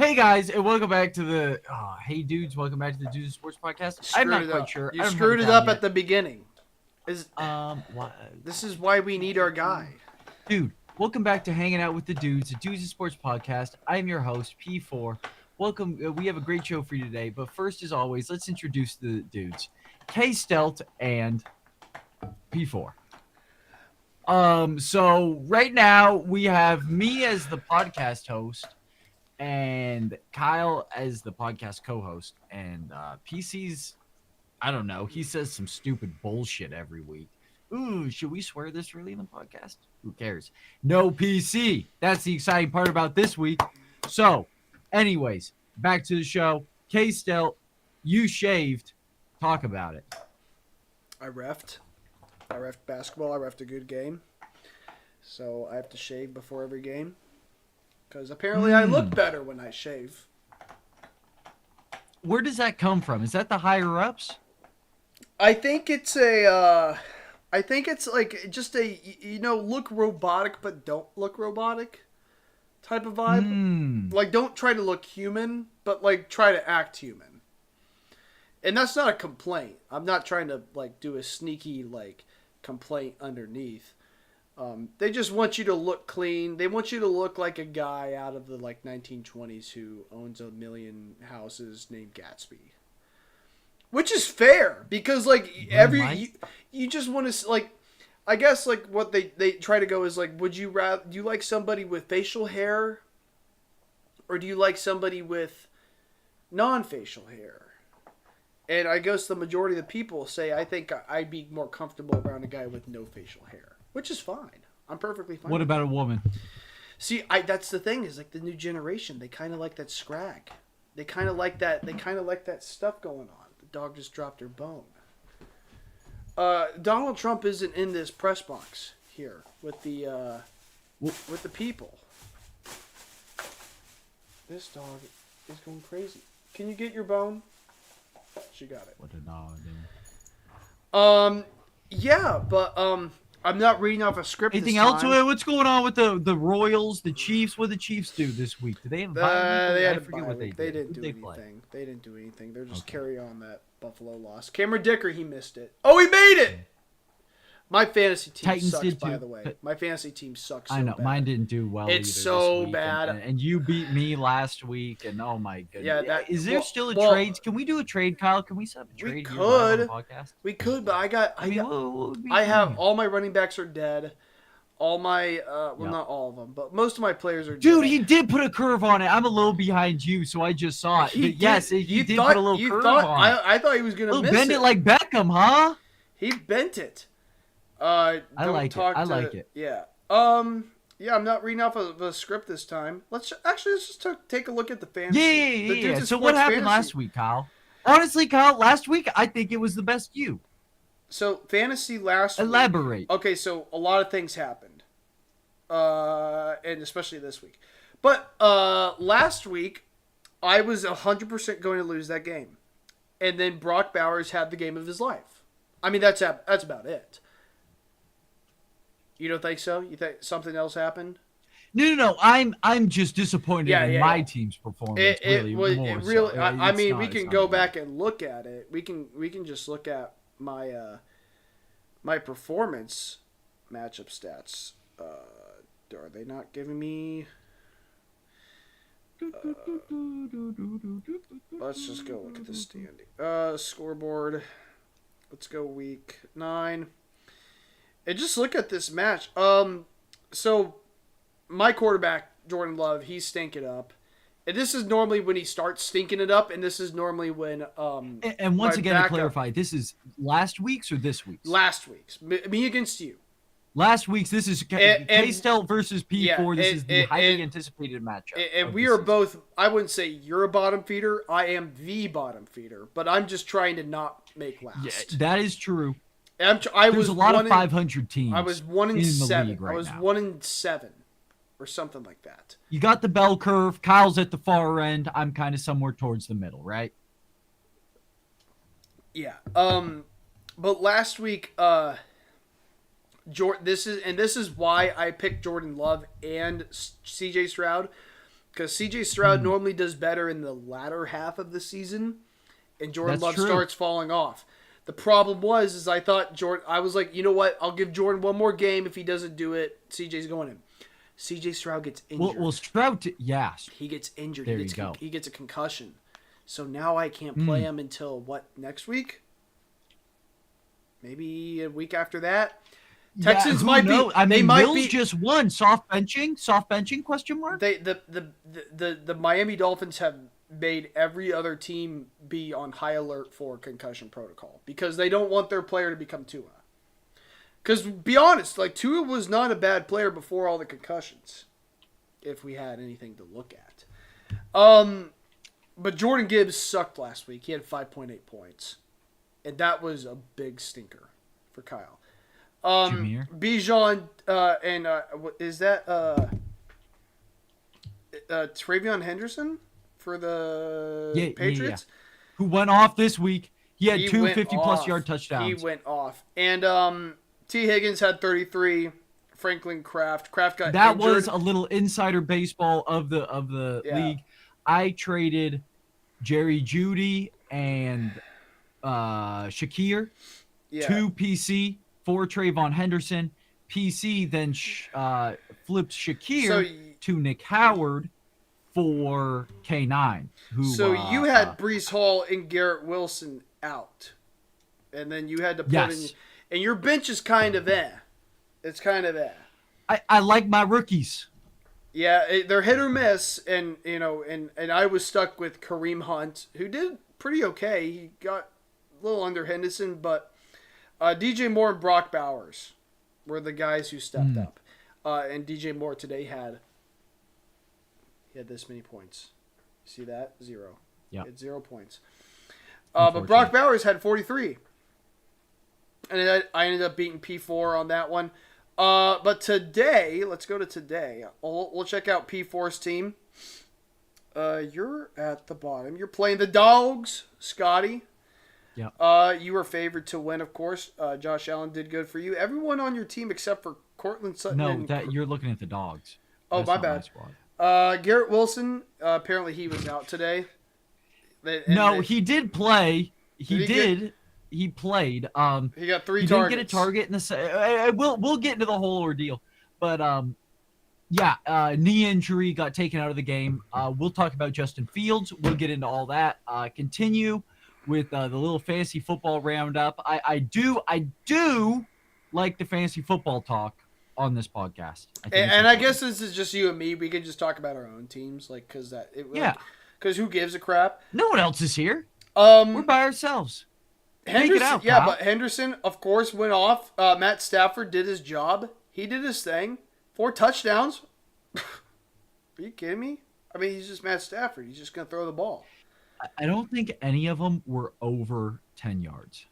Hey guys, and welcome back to the Hey Dudes, welcome back to the Dudes Sports Podcast. I'm not quite sure. You I don't have screwed it it down up yet. at the beginning. What? This is why we need our guy. Dude, welcome back to Hanging Out with the Dudes, the Dudes Sports Podcast. I'm your host, P4. Welcome. We have a great show for you today, but first, as always, let's introduce the dudes. K Stelt and P4. So right now we have me as the podcast host and Kyle as the podcast co-host, and PC's, I don't know, he says some stupid bullshit every week. Ooh, should we swear this really in the podcast? Who cares? No PC. That's the exciting part about this week. So, anyways, back to the show. K-Stel, you shaved. Talk about it. I refed basketball. I refed a good game. So I have to shave before every game. Because apparently I look better when I shave. Where does that come from? Is that the higher ups? I think it's like just a, look robotic but don't look robotic type of vibe. Like, don't try to look human, but like try to act human. And that's not a complaint. I'm not trying to like do a sneaky like complaint underneath. They just want you to look clean. They want you to look like a guy out of the like 1920s who owns a million houses named Gatsby. Which is fair because like you just want to like, I guess like what they try to go is like, do you like somebody with facial hair, or do you like somebody with non-facial hair? And I guess the majority of the people say I think I'd be more comfortable around a guy with no facial hair, which is fine. I'm perfectly fine. What about a woman? See, that's the thing is like the new generation. They kind of like that scrag. They kind of like that. They kind of like that stuff going on. The dog just dropped her bone. Donald Trump isn't in this press box here with the people. This dog is going crazy. Can you get your bone? She got it. What a dog, dude. Yeah, but I'm not reading off a script. Anything this else? time. What's going on with the Royals, the Chiefs? What did the Chiefs do this week? Did they have They had I forget what they did. They didn't do Who'd play? anything. They didn't do anything. They're just carry on that Buffalo loss. Cameron Dicker, he missed it. Oh, he made it! My fantasy team Titans sucks, did by too, the way. but- My fantasy team sucks so I know bad. mine didn't do well. It's either so this week, bad. and you beat me last week, and oh my goodness. Yeah, Is there still a trade? Can we do a trade, Kyle? Can we set up a trade? We here live on the could. podcast? We could, but I have all my running backs are dead. All my, Yep. not all of them, but most of my players are dead. Dude, he did put a curve on it. I'm a little behind you, so I just saw it. But yes, he did put a little curve on it. I thought he was going to miss bend it like Beckham, huh? He bent it. I like it. Yeah. Yeah, I'm not reading off of a script this time. Let's just take a look at the fantasy. Yeah. So what happened last week, Kyle? Honestly, Kyle, last week I think it was the best you. So fantasy last week. Elaborate. Okay, so a lot of things happened, and especially this week. But last week, I was 100% going to lose that game, and then Brock Bowers had the game of his life. I mean, that's about it. You don't think so? You think something else happened? No. I'm just disappointed in my team's performance. I mean, we can go back and look at it. We can just look at my my performance matchup stats. Are they not giving me? Let's just go look at the standing scoreboard. Let's go week 9. And just look at this match. So my quarterback, Jordan Love, he's stinking up. And this is normally when he starts stinking it up, and this is normally when And once again, to clarify, this is last week's or this week's? Last week's. Me against you. Last week's, this is K-Stel versus P4. Yeah, this is the highly anticipated matchup. And we are both, I wouldn't say you're a bottom feeder. I am the bottom feeder. But I'm just trying to not make last. Yeah, that is true. There's a lot of 500 teams. I was 1-7. League right I was now. 1-7 or something like that. You got the bell curve. Kyle's at the far end. I'm kind of somewhere towards the middle, right? Yeah. But last week, this is why I picked Jordan Love and CJ Stroud. Because C.J. Stroud normally does better in the latter half of the season, and Jordan That's Love true. starts falling off. The problem was I thought Jordan. I was like, you know what? I'll give Jordan one more game. If he doesn't do it, C.J.'s going in. C.J. Stroud gets injured. Well, Stroud, yes. He gets injured. There you go. He gets a concussion. So now I can't play him until what, next week? Maybe a week after that. Texans might be. I mean, they might Mills be just won soft benching question mark. the Miami Dolphins have made every other team be on high alert for concussion protocol because they don't want their player to become Tua. Because be honest, like Tua was not a bad player before all the concussions, if we had anything to look at. But Jordan Gibbs sucked last week. He had 5.8 points, and that was a big stinker for Kyle. Jameer. Bijan and is that Travion Henderson for the Patriots? Yeah. Who went off this week? He had two went 50-plus off. yard touchdowns. He went off, and T. Higgins had 33. Franklin Kraft got that injured. was a little insider baseball of the league. I traded Jerry Jeudy and Shakir to PC for Trayvon Henderson. PC then flipped Shakir to Nick Howard for K9. So you had Breece Hall and Garrett Wilson out, and then you had to put in, and your bench is kind of It's kind of I like my rookies. Yeah, they're hit or miss, and and I was stuck with Kareem Hunt, who did pretty okay. He got a little under Henderson, but DJ Moore and Brock Bowers were the guys who stepped up. And DJ Moore today had this many points. See that? 0. Yeah, it's 0 points. But Brock Bowers had 43, and I ended up beating P4 on that one. But today, let's go to today. We'll check out P4's team. You're at the bottom. You're playing the Dogs, Scotty. Yeah. You were favored to win, of course. Josh Allen did good for you. Everyone on your team except for Cortland Sutton. No, you're looking at the Dogs. Oh, my bad. Garrett Wilson, apparently he was out today. He did play. He played. He got 3 targets. He didn't get a target in the. We'll get into the whole ordeal, but knee injury got taken out of the game. We'll talk about Justin Fields. We'll get into all that. Continue with the little fantasy football roundup. I do like the fantasy football talk on this podcast. I guess this is just you and me. We could just talk about our own teams, because who gives a crap? No one else is here. We're by ourselves. Henderson, but Henderson, of course, went off. Matt Stafford did his job. He did his thing. 4 touchdowns. Are you kidding me? I mean, he's just Matt Stafford. He's just going to throw the ball. I don't think any of them were over 10 yards.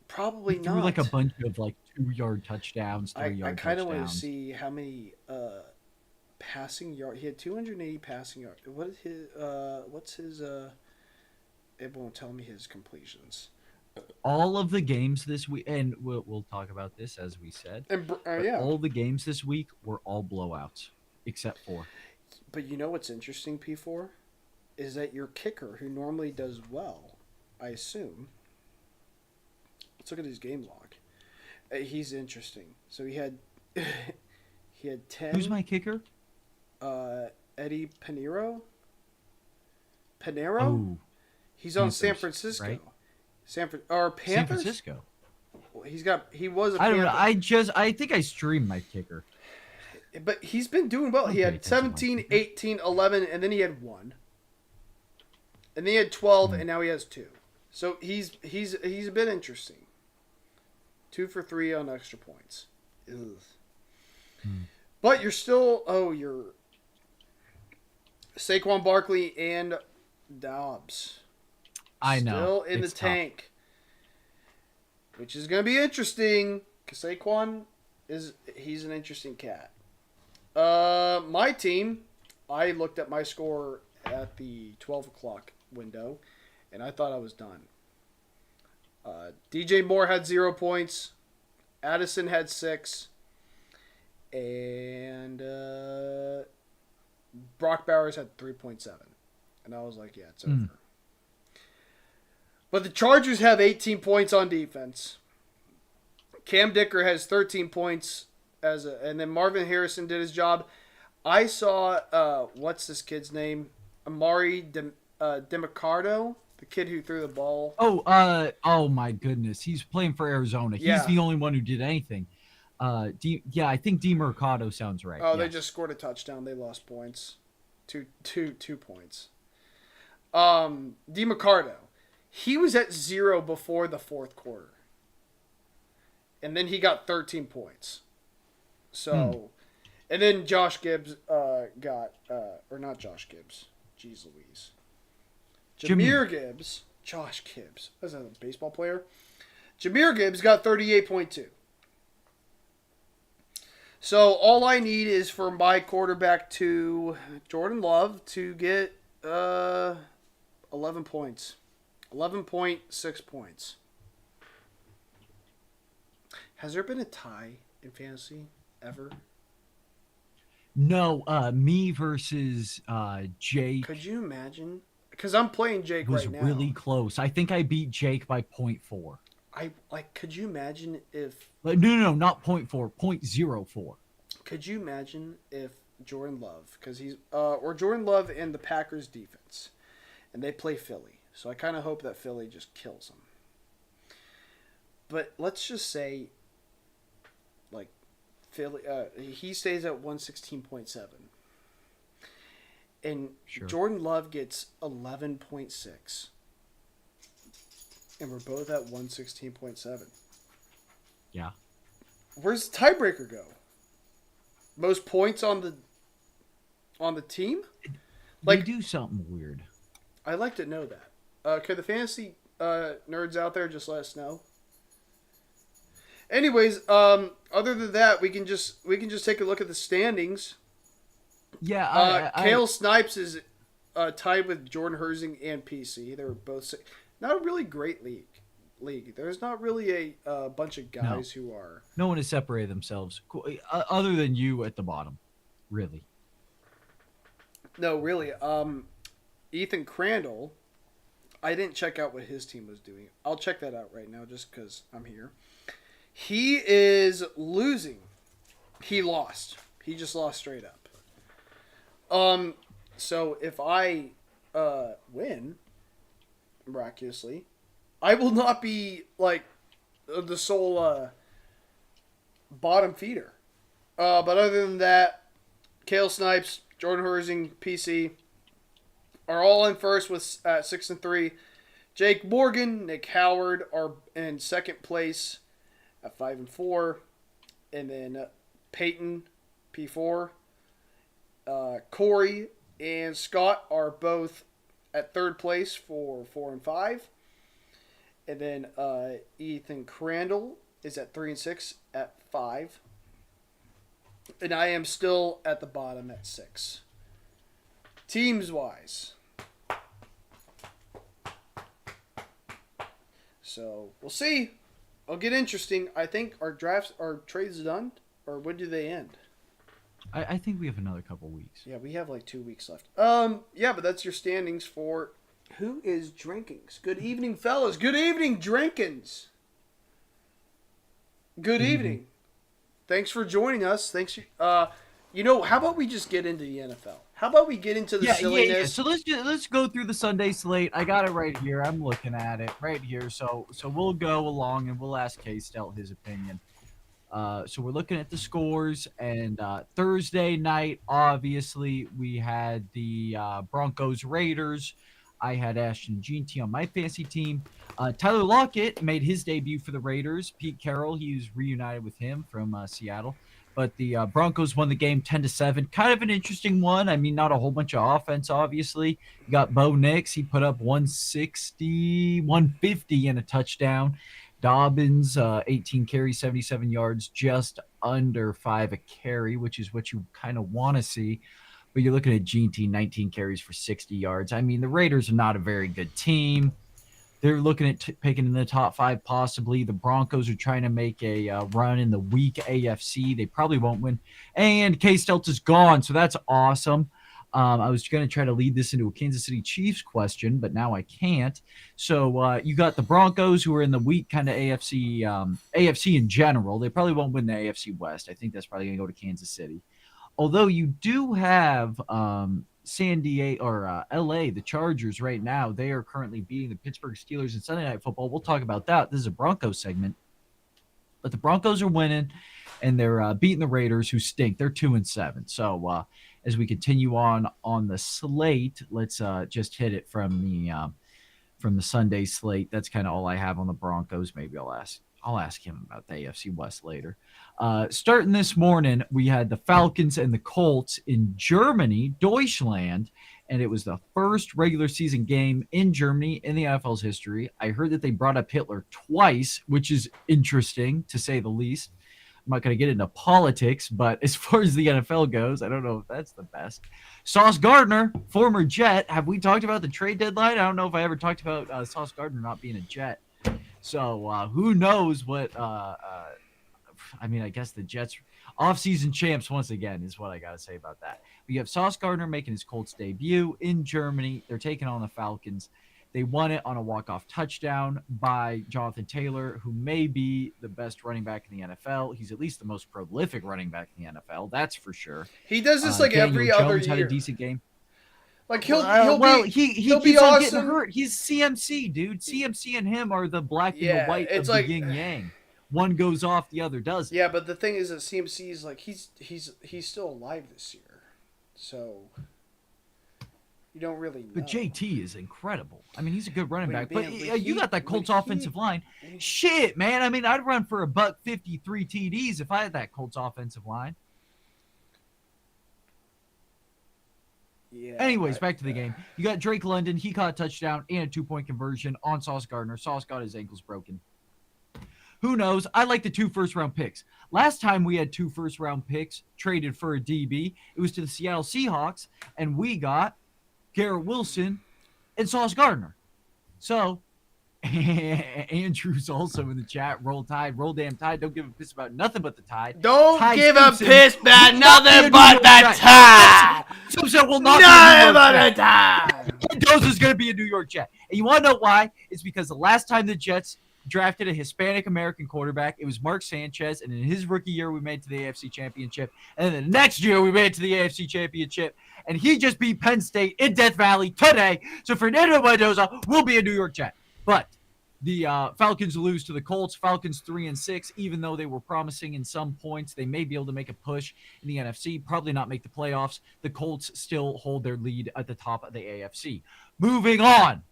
Probably not. Threw like a bunch of 2-yard touchdowns, 3-yard touchdowns. I kind of want to see how many passing yards. He had 280 passing yards. What's his it won't tell me his completions. All of the games this week, and we'll talk about this as we said. All the games this week were all blowouts, except for. But you know what's interesting, P4, is that your kicker, who normally does well, I assume. Let's look at his game log. He's interesting. So he had 10. Who's my kicker? Eddie Pinheiro. Oh. He's on San Francisco. Right? Panthers? San Francisco. He was a Panther. I don't know. I think I streamed my kicker. But he's been doing well. He had 17, 18, 11, and then he had 1. And then he had 12, and now he has 2. So he's a bit interesting. 2 for 3 on extra points. But you're still you're Saquon Barkley and Dobbs. I know. Still in the tank. Which is going to be interesting, because Saquon he's an interesting cat. My team, I looked at my score at the 12 o'clock window, and I thought I was done. DJ Moore had 0 points. Addison had 6. And Brock Bowers had 3.7. And I was like, yeah, it's over. But the Chargers have 18 points on defense. Cam Dicker has 13 points and then Marvin Harrison did his job. I saw what's this kid's name? Amari DeMarcado, the kid who threw the ball. Oh my goodness, he's playing for Arizona. Yeah. He's the only one who did anything. I think DeMarcado sounds right. Oh, yes. They just scored a touchdown. They lost points, 2 points. DeMarcado, he was at 0 before the fourth quarter, and then he got 13 points. So, and then Josh Gibbs got or not Josh Gibbs. Jeez Louise. Jahmyr Gibbs. Josh Gibbs. Was that a baseball player? Jahmyr Gibbs got 38.2. So all I need is for my quarterback to Jordan Love to get 11 points. 11.6 points. Has there been a tie in fantasy ever? No, me versus Jake. Could you imagine? Because I'm playing Jake right now. It was really close. I think I beat Jake by 0.4. Could you imagine if... No, not 0.4, 0.04. Could you imagine if Jordan Love, because he's... or Jordan Love and the Packers defense, and they play Philly. So I kind of hope that Philly just kills them. But let's just say, like, Philly... he stays at 116.7. And sure. Jordan Love gets 11.6. And we're both at 116.7. Yeah. Where's the tiebreaker go? Most points on the team? Like, do something weird. I'd like to know that. Could the fantasy nerds out there just let us know? Anyways, other than that, we can just take a look at the standings. Yeah, Kale Snipes is tied with Jordan Herzing and PC. They're both not a really great league. There's not really a bunch of guys who are. No one has separated themselves, other than you at the bottom, really. No, really. Ethan Crandall, I didn't check out what his team was doing. I'll check that out right now just because I'm here. He is losing. He lost. He just lost straight up. So if I win miraculously, I will not be like the sole bottom feeder. But other than that, Kale Snipes, Jordan Herzing, PC are all in first with 6-3. Jake Morgan, Nick Howard are in second place at 5-4, and then Peyton P4. Corey and Scott are both at third place for 4-5. And then Ethan Crandall is at 3-6 at 5. And I am still at the bottom at 6. Teams wise. So we'll see. It'll get interesting. I think our trades done, or when do they end? I think we have another couple weeks. Yeah, we have like 2 weeks left. Yeah, but that's your standings for who is Drinkins. Good evening, fellas. Good evening, Drinkins. Good evening. Thanks for joining us. Thanks. How about we just get into the NFL? How about we get into the silliness? Yeah. So let's go through the Sunday slate. I got it right here. I'm looking at it right here. So we'll go along and we'll ask K-Stel his opinion. So we're looking at the scores, and Thursday night, obviously, we had the Broncos Raiders. I had Ashton Jeanty on my fantasy team. Tyler Lockett made his debut for the Raiders. Pete Carroll, he's reunited with him from Seattle. But the Broncos won the game 10-7. Kind of an interesting one. I mean, not a whole bunch of offense, obviously. You got Bo Nix. He put up 160, 150 and a touchdown. Dobbins, 18 carries, 77 yards, just under 5 a carry, which is what you kind of want to see. But you're looking at Jeanty, 19 carries for 60 yards. I mean, the Raiders are not a very good team. They're looking at picking in the top 5 possibly. The Broncos are trying to make a run in the weak AFC. They probably won't win. And K-Stelt is gone, so that's awesome. I was going to try to lead this into a Kansas City Chiefs question, but now I can't. So you got the Broncos, who are in the weak kind of AFC in general. They probably won't win the AFC West. I think that's probably going to go to Kansas City. Although you do have San Diego or LA, the Chargers right now, they are currently beating the Pittsburgh Steelers in Sunday Night Football. We'll talk about that. This is a Broncos segment. But the Broncos are winning, and they're beating the Raiders, who stink. They're 2-7. So as we continue on the slate, let's just hit it from the Sunday slate. That's kind of all I have on the Broncos. Maybe I'll ask him about the AFC West later. Starting this morning, we had the Falcons and the Colts in Germany, Deutschland, and it was the first regular season game in Germany in the NFL's history. I heard that they brought up Hitler twice, which is interesting, to say the least. I'm not going to get into politics, but as far as the NFL goes, I don't know if that's the best. Sauce Gardner, former Jet. Have we talked about the trade deadline? I don't know if I ever talked about Sauce Gardner not being a Jet. So who knows what I mean, I guess the Jets offseason champs once again is what I got to say about that. We have Sauce Gardner making his Colts debut in Germany. They're taking on the Falcons. They won it on a walk-off touchdown by Jonathan Taylor, who may be the best running back in the NFL. He's at least the most prolific running back in the NFL. That's for sure. He does this like Daniel every Jones other year. Had a decent game. Like He he'll keeps be on awesome. getting hurt. He's CMC, dude. CMC and him are the black and the white of the yin yang. One goes off, the other doesn't. Yeah, but the thing is that CMC is like he's still alive this year, so you don't really know. But JT is incredible. I mean, he's a good running back. But you got that Colts when offensive line. Shit, man. I mean, I'd run for $153 TDs if I had that Colts offensive line. Yeah. Anyways, back to the game. You got Drake London. He caught a touchdown and a 2-point conversion on Sauce Gardner. Sauce got his ankles broken. Who knows? I like the 2 first-round picks. Last time we had 2 first-round picks traded for a DB, it was to the Seattle Seahawks, and we got Garrett Wilson and Sauce Gardner. So, Andrew's also in the chat. Roll Tide, roll damn Tide. Don't give a piss about nothing but the Tide. Don't Ty give Simpson a piss about nothing but but the Tide. Simpson will not Nothing be a New but York the Tide. Jet. Mendoza's going to be a New York Jet. And you want to know why? It's because the last time the Jets drafted a Hispanic American quarterback, it was Mark Sanchez, and in his rookie year we made it to the AFC Championship, and then the next year we made it to the AFC Championship, and he just beat Penn State in Death Valley today. So Fernando Mendoza will be a New York Jet. But the Falcons lose to the Colts. Falcons 3-6, even though they were promising in some points they may be able to make a push in the NFC, probably not make the playoffs. The Colts still hold their lead at the top of the AFC. Moving on.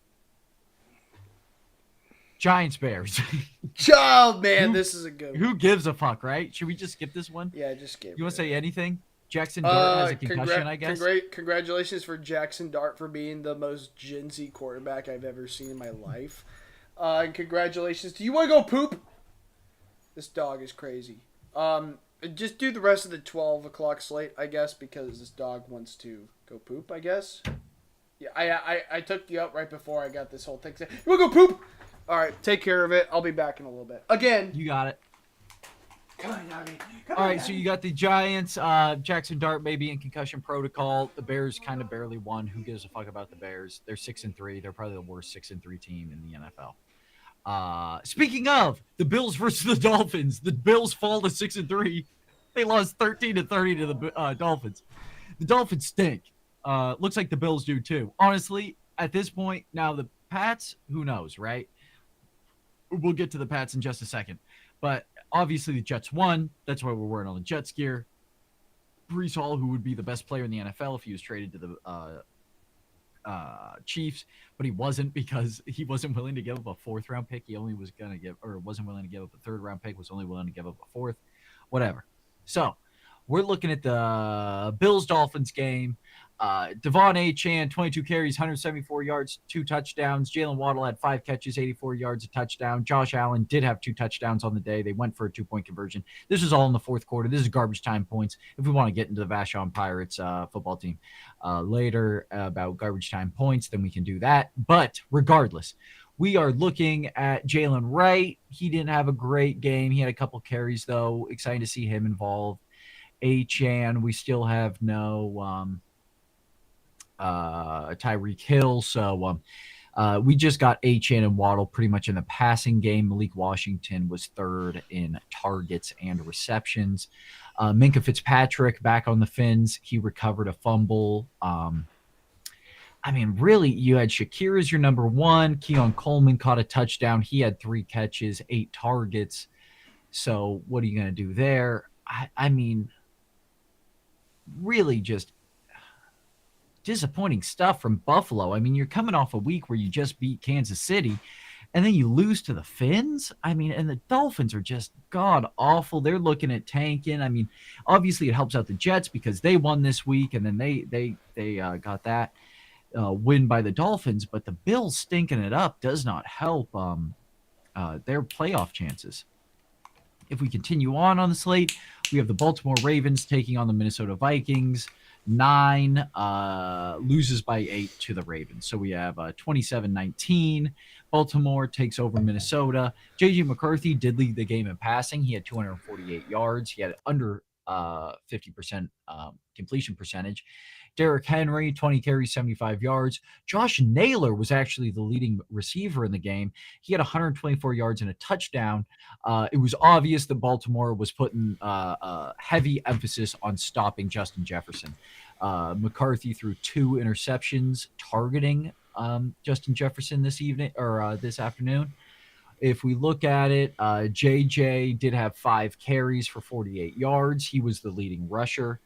Giants Bears. Oh man, this is a good one. Who gives a fuck, right? Should we just skip this one? Yeah, just skip. You want to say anything? Jackson Dart has a concussion, I guess. Congratulations for Jackson Dart for being the most Gen Z quarterback I've ever seen in my life. And congratulations. Do you want to go poop? This dog is crazy. Just do the rest of the 12 o'clock slate, I guess, because this dog wants to go poop, I guess. Yeah, I took you out right before I got this whole thing. You want to go poop? All right, take care of it. I'll be back in a little bit. Again. You got it. Come on, Doggy. All right, so you got the Giants. Jackson Dart may be in concussion protocol. The Bears kind of barely won. Who gives a fuck about the Bears? They're 6-3. They're probably the worst 6-3 team in the NFL. Speaking of the Bills versus the Dolphins, the Bills fall to 6-3. They lost 13-30 to the Dolphins. The Dolphins stink. Looks like the Bills do too. Honestly, at this point, now the Pats, who knows, right? We'll get to the Pats in just a second. But obviously the Jets won. That's why we're wearing all the Jets gear. Breece Hall, who would be the best player in the NFL if he was traded to the Chiefs, but he wasn't because he wasn't willing to give up a 4th-round pick. He only was going to give, or wasn't willing to give up a 3rd-round pick, was only willing to give up a 4th, whatever. So we're looking at the Bills-Dolphins game. Devon Achane, 22 carries, 174 yards, 2 touchdowns. Jalen Waddle had 5 catches, 84 yards, a touchdown. Josh Allen did have 2 touchdowns on the day. They went for a 2-point conversion. This was all in the 4th quarter. This is garbage time points. If we want to get into the Vashon Pirates football team later about garbage time points, then we can do that. But regardless, we are looking at Jalen Wright. He didn't have a great game. He had a couple carries, though. Exciting to see him involved. Achane, we still have no Tyreek Hill. So we just got Achane and Waddle pretty much in the passing game. Malik Washington was third in targets and receptions. Minkah Fitzpatrick back on the Fins. He recovered a fumble. I mean, really, you had Shakir as your number one. Keon Coleman caught a touchdown. He had 3 catches, 8 targets. So what are you going to do there? I mean, really just disappointing stuff from Buffalo. I mean, you're coming off a week where you just beat Kansas City, and then you lose to the Fins. I mean, and the Dolphins are just god awful. They're looking at tanking. I mean, obviously it helps out the Jets because they won this week, and then they got that win by the Dolphins. But the Bills stinking it up does not help their playoff chances. If we continue on the slate, we have the Baltimore Ravens taking on the Minnesota Vikings. 9 loses by 8 to the Ravens. So we have 27-19. Baltimore takes over Minnesota. J.J. McCarthy did lead the game in passing. He had 248 yards. He had under 50% completion percentage. Derrick Henry, 20 carries, 75 yards. Josh Naylor was actually the leading receiver in the game. He had 124 yards and a touchdown. It was obvious that Baltimore was putting heavy emphasis on stopping Justin Jefferson. McCarthy threw 2 interceptions targeting Justin Jefferson this afternoon. If we look at it, JJ did have 5 carries for 48 yards. He was the leading rusher.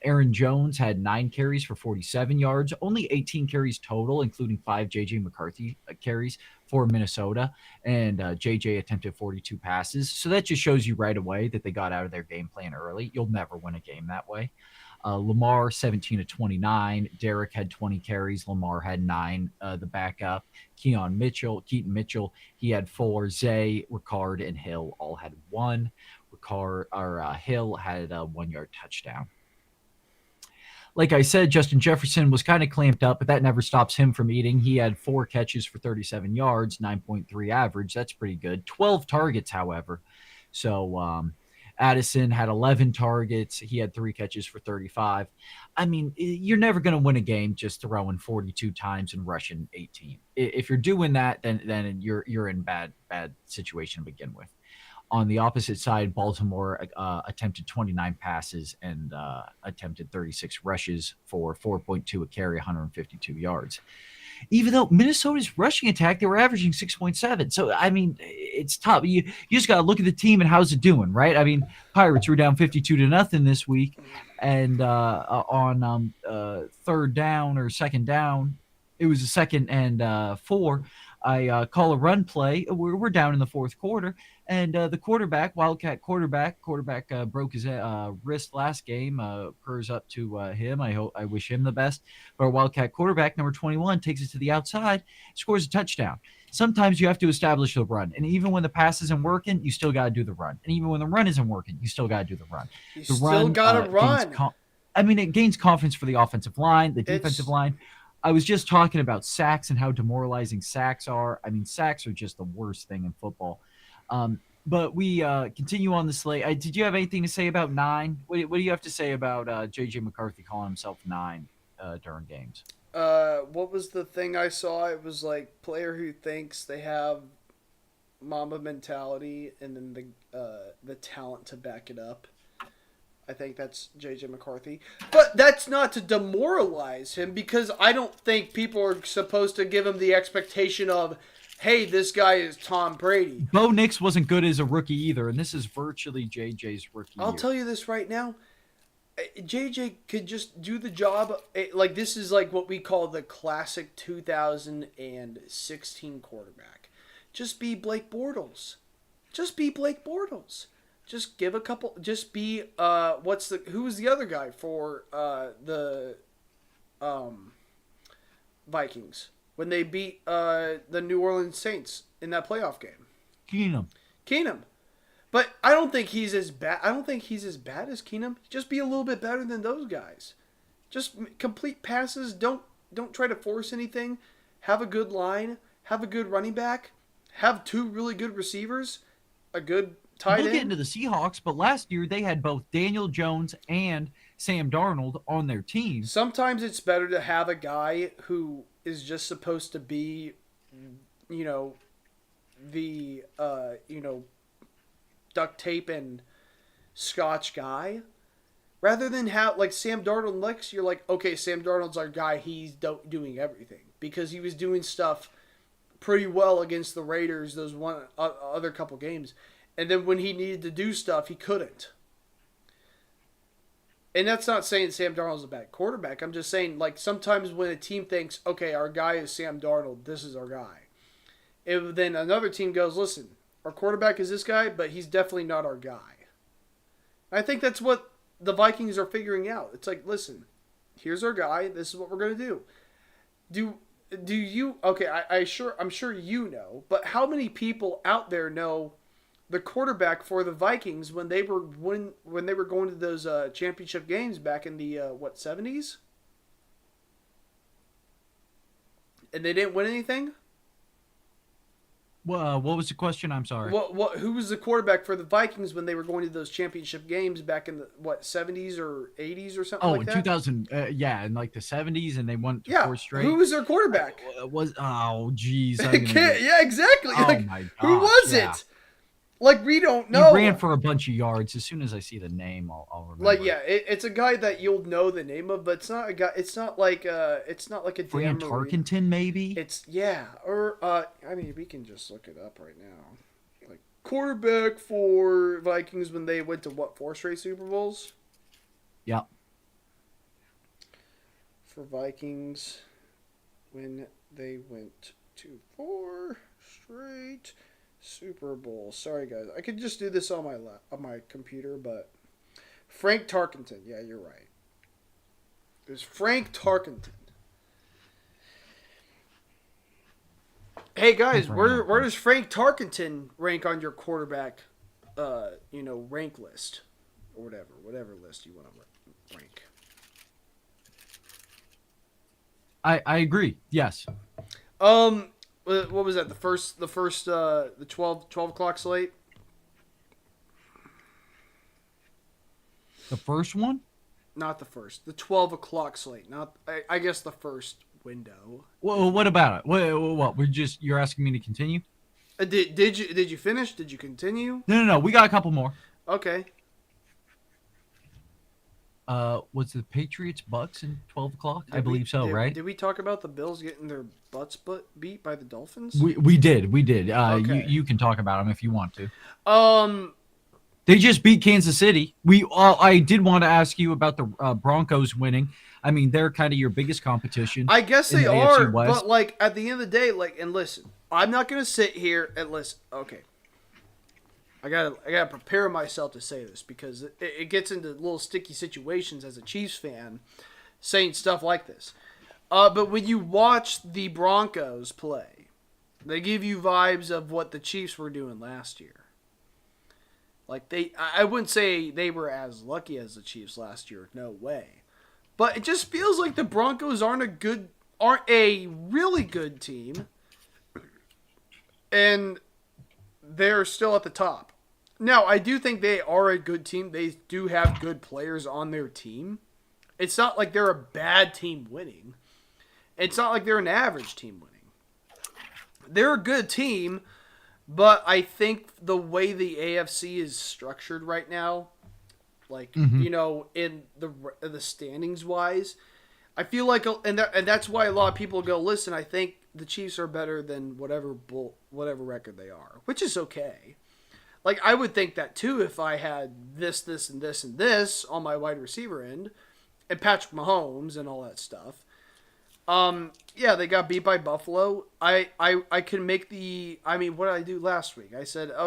Aaron Jones had 9 carries for 47 yards, only 18 carries total, including 5 J.J. McCarthy carries for Minnesota, and J.J. attempted 42 passes. So that just shows you right away that they got out of their game plan early. You'll never win a game that way. Lamar, 17-29. Derek had 20 carries. Lamar had 9. The backup, Keaton Mitchell, he had 4. Zay, Ricard, and Hill all had 1. Hill had a 1-yard touchdown. Like I said, Justin Jefferson was kind of clamped up, but that never stops him from eating. He had 4 catches for 37 yards, 9.3 average. That's pretty good. 12 targets, however. So Addison had 11 targets. He had 3 catches for 35. I mean, you're never going to win a game just throwing 42 times and rushing 18. If you're doing that, then you're in bad situation to begin with. On the opposite side, Baltimore attempted 29 passes and attempted 36 rushes for 4.2 a carry, 152 yards. Even though Minnesota's rushing attack, they were averaging 6.7. So, I mean, it's tough. You just got to look at the team and how's it doing, right? I mean, Pirates were down 52-0 this week. And on third down or second down, it was a 2nd and 4. I call a run play. We're down in the 4th quarter. And the quarterback, Wildcat quarterback broke his wrist last game. Prayers up to him. I wish him the best. But our Wildcat quarterback, number 21, takes it to the outside, scores a touchdown. Sometimes you have to establish the run. And even when the pass isn't working, you still got to do the run. And even when the run isn't working, you still got to do the run. You still got to run. It gains confidence for the offensive line, the defensive line. I was just talking about sacks and how demoralizing sacks are. I mean, sacks are just the worst thing in football. But we continue on the slate. Did you have anything to say about 9? What do you have to say about J.J. McCarthy calling himself 9 during games? What was the thing I saw? It was like player who thinks they have Mamba mentality and then the talent to back it up. I think that's J.J. McCarthy. But that's not to demoralize him because I don't think people are supposed to give him the expectation of, hey, this guy is Tom Brady. Bo Nix wasn't good as a rookie either, and this is virtually JJ's rookie I'll tell you this right now. JJ could just do the job. Like, this is like what we call the classic 2016 quarterback. Just be Blake Bortles. Just give a couple. Just be who's the other guy for the Vikings when they beat the New Orleans Saints in that playoff game? Keenum. But I don't think he's as bad. I don't think he's as bad as Keenum. Just be a little bit better than those guys. Just complete passes. Don't try to force anything. Have a good line. Have a good running back. Have 2 really good receivers. A good tight end. We'll get into the Seahawks, but last year they had both Daniel Jones and Sam Darnold on their team. Sometimes it's better to have a guy who is just supposed to be, you know, the duct tape and scotch guy, rather than have like Sam Darnold next. You're like, okay, Sam Darnold's our guy. He's doing everything because he was doing stuff pretty well against the Raiders those one other couple games, and then when he needed to do stuff, he couldn't. And that's not saying Sam Darnold's a bad quarterback. I'm just saying, like, sometimes when a team thinks, okay, our guy is Sam Darnold, this is our guy. If then another team goes, listen, our quarterback is this guy, but he's definitely not our guy. I think that's what the Vikings are figuring out. It's like, listen, here's our guy. This is what we're going to do. Do you, okay, I'm sure you know, but how many people out there know the quarterback for the Vikings when they were going to those championship games back in the 70s, and they didn't win anything? What was the question? I'm sorry. Who was the quarterback for the Vikings when they were going to those championship games back in the 70s or 80s or something like that? Oh, in 2000, yeah, in like the 70s, and they won 4 straight. Who was their quarterback? Geez. Yeah, exactly. Oh like, my gosh, who was it? Like, we don't know. He ran for a bunch of yards. As soon as I see the name, I'll remember. Like, yeah, it's a guy that you'll know the name of, but it's not a guy. It's not like a Fran Tarkenton, maybe. It's or I mean, we can just look it up right now. Like, quarterback for Vikings when they went to 4 straight Super Bowls? Yeah. For Vikings when they went to 4 straight Super Bowl. Sorry, guys. I could just do this on my computer, but Frank Tarkenton. Yeah, you're right. There's Frank Tarkenton. Hey guys, where does Frank Tarkenton rank on your quarterback, rank list, or whatever list you want to rank? I agree. Yes. What was that? The 12 o'clock slate? The first one? Not the first. The 12 o'clock slate. Not. I guess the first window. Well, what about it? What? You're asking me to continue? Did you finish? Did you continue? No. We got a couple more. Okay. Was the Patriots Bucks in 12 o'clock? I believe so, right? Did we talk about the Bills getting their butts beat by the Dolphins? We did. Okay. You can talk about them if you want to. They just beat Kansas City. I did want to ask you about the Broncos winning. I mean, they're kind of your biggest competition. I guess they are, but like at the end of the day, like, and listen, I'm not gonna sit here and listen. Okay. I gotta prepare myself to say this because it gets into little sticky situations as a Chiefs fan, saying stuff like this. But when you watch the Broncos play, they give you vibes of what the Chiefs were doing last year. Like I wouldn't say they were as lucky as the Chiefs last year. No way. But it just feels like the Broncos aren't a really good team, and they're still at the top. Now, I do think they are a good team. They do have good players on their team. It's not like they're a bad team winning. It's not like they're an average team winning. They're a good team, but I think the way the AFC is structured right now, like, in the standings wise, I feel like, and that's why a lot of people go, listen, I think the Chiefs are better than whatever record they are, which is okay. Like, I would think that too if I had this, and this, and this on my wide receiver end, and Patrick Mahomes and all that stuff. Yeah, they got beat by Buffalo. I can make what did I do last week? I said, I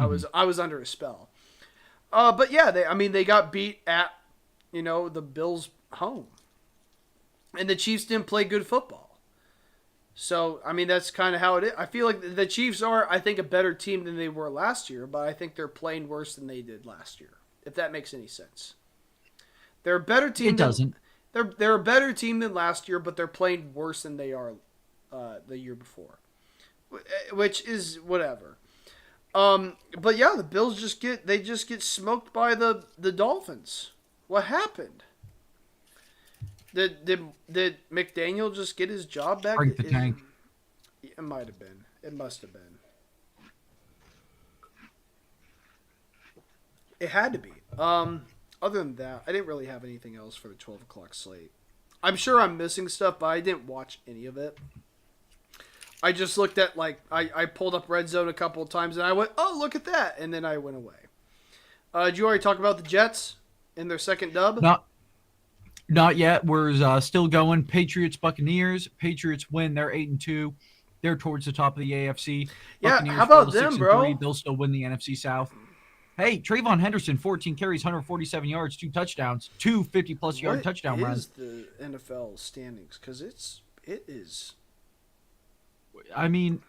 was, I was under a spell. But yeah, they got beat at, the Bills' home. And the Chiefs didn't play good football. So, that's kind of how it is. I feel like the Chiefs are, I think, a better team than they were last year, but I think they're playing worse than they did last year, if that makes any sense. They're a better team. It doesn't. They're a better team than last year, but they're playing worse than they are the year before, which is whatever. But yeah, the Bills just get smoked by the Dolphins. What happened? Did McDaniel just get his job back? Frank the Tank. It might have been. It must have been. It had to be. Other than that, I didn't really have anything else for the 12 o'clock slate. I'm sure I'm missing stuff, but I didn't watch any of it. I just looked at, I pulled up Red Zone a couple of times, and I went, oh, look at that, and then I went away. Did you already talk about the Jets in their second dub? Not yet. We're still going. Patriots, Buccaneers. Patriots win. They're 8-2. They're towards the top of the AFC. Yeah, Buccaneers how about them, 6-3. bro? They'll still win the NFC South. Hey, Trayvon Henderson, 14 carries, 147 yards, 2 touchdowns, 2 50-plus yard touchdown runs. What is the NFL standings? Because it is. I mean,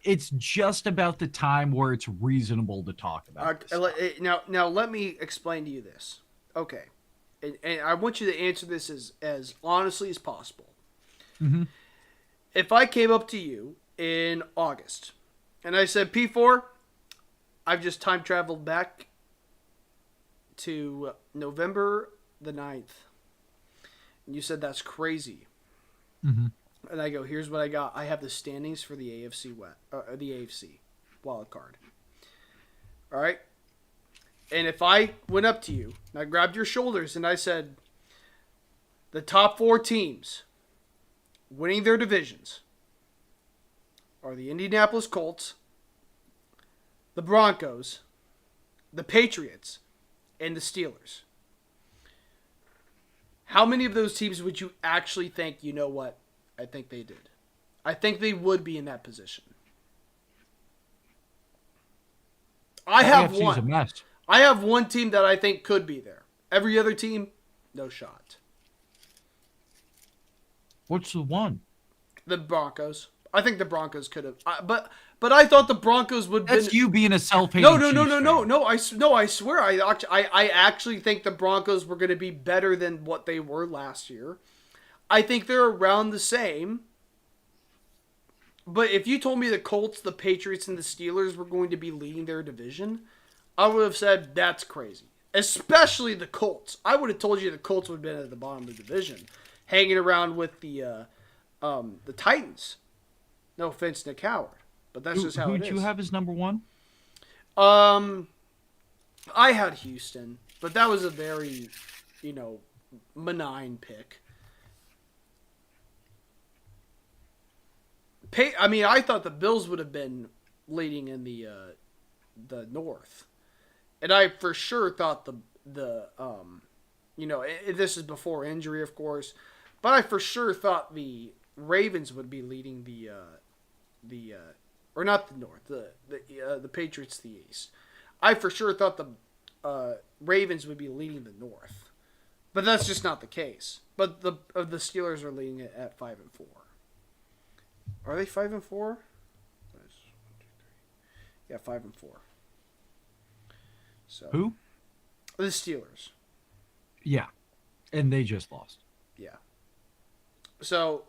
it's just about the time where it's reasonable to talk about this. Now let me explain to you this. Okay. And I want you to answer this as honestly as possible. Mm-hmm. If I came up to you in August and I said, P4, I've just time traveled back to November the 9th. And you said, that's crazy. Mm-hmm. And I go, here's what I got. I have the standings for the AFC the AFC wild card. All right? And if I went up to you and I grabbed your shoulders and I said, the top 4 teams winning their divisions are the Indianapolis Colts, the Broncos, the Patriots, and the Steelers. How many of those teams would you actually think, you know what, I think they did? I think they would be in that position. I have one. A mess. I have one team that I think could be there. Every other team, no shot. What's the one? The Broncos. I think the Broncos could have. But I thought the Broncos would. That's you being a self-hating. No. I swear. I actually think the Broncos were going to be better than what they were last year. I think they're around the same. But if you told me the Colts, the Patriots, and the Steelers were going to be leading their division, I would have said that's crazy. Especially the Colts. I would have told you the Colts would have been at the bottom of the division, hanging around with the Titans. No offense, Nick Howard, but that's just how it is. Who did you have as number 1? I had Houston, but that was a very, benign pick. I thought the Bills would have been leading in the North, and I for sure thought this is before injury, of course, but I for sure thought the Ravens would be leading or not the North, the Patriots, the East. I for sure thought the Ravens would be leading the North, but that's just not the case. But the Steelers are leading it at 5-4. Are they 5-4? Yeah, 5-4. So who? The Steelers. Yeah, and they just lost. Yeah. So,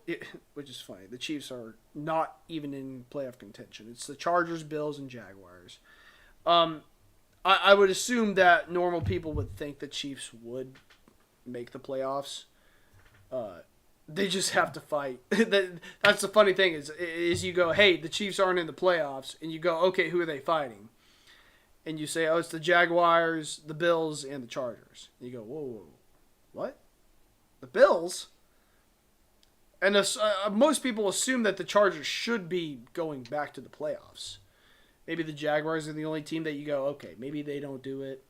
which is funny. The Chiefs are not even in playoff contention. It's the Chargers, Bills, and Jaguars. I would assume that normal people would think the Chiefs would make the playoffs. They just have to fight. That's the funny thing is you go, hey, the Chiefs aren't in the playoffs, and you go, okay, who are they fighting? And you say, oh, it's the Jaguars, the Bills, and the Chargers. And you go, whoa, what? The Bills? And most people assume that the Chargers should be going back to the playoffs. Maybe the Jaguars are the only team that you go, okay, maybe they don't do it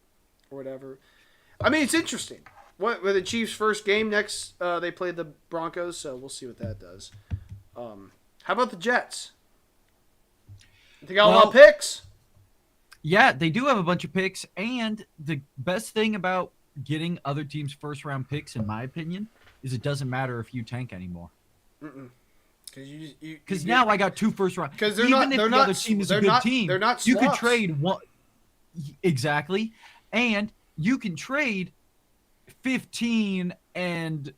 or whatever. I mean, it's interesting. With the Chiefs' first game next, they play the Broncos, so we'll see what that does. How about the Jets? They got a lot of picks. Yeah, they do have a bunch of picks, and the best thing about getting other teams' first-round picks, in my opinion, is it doesn't matter if you tank anymore. Because now I got 2 first-round. Because even if the other team is a good team, they're not you could trade one. Exactly, and you can trade 15 and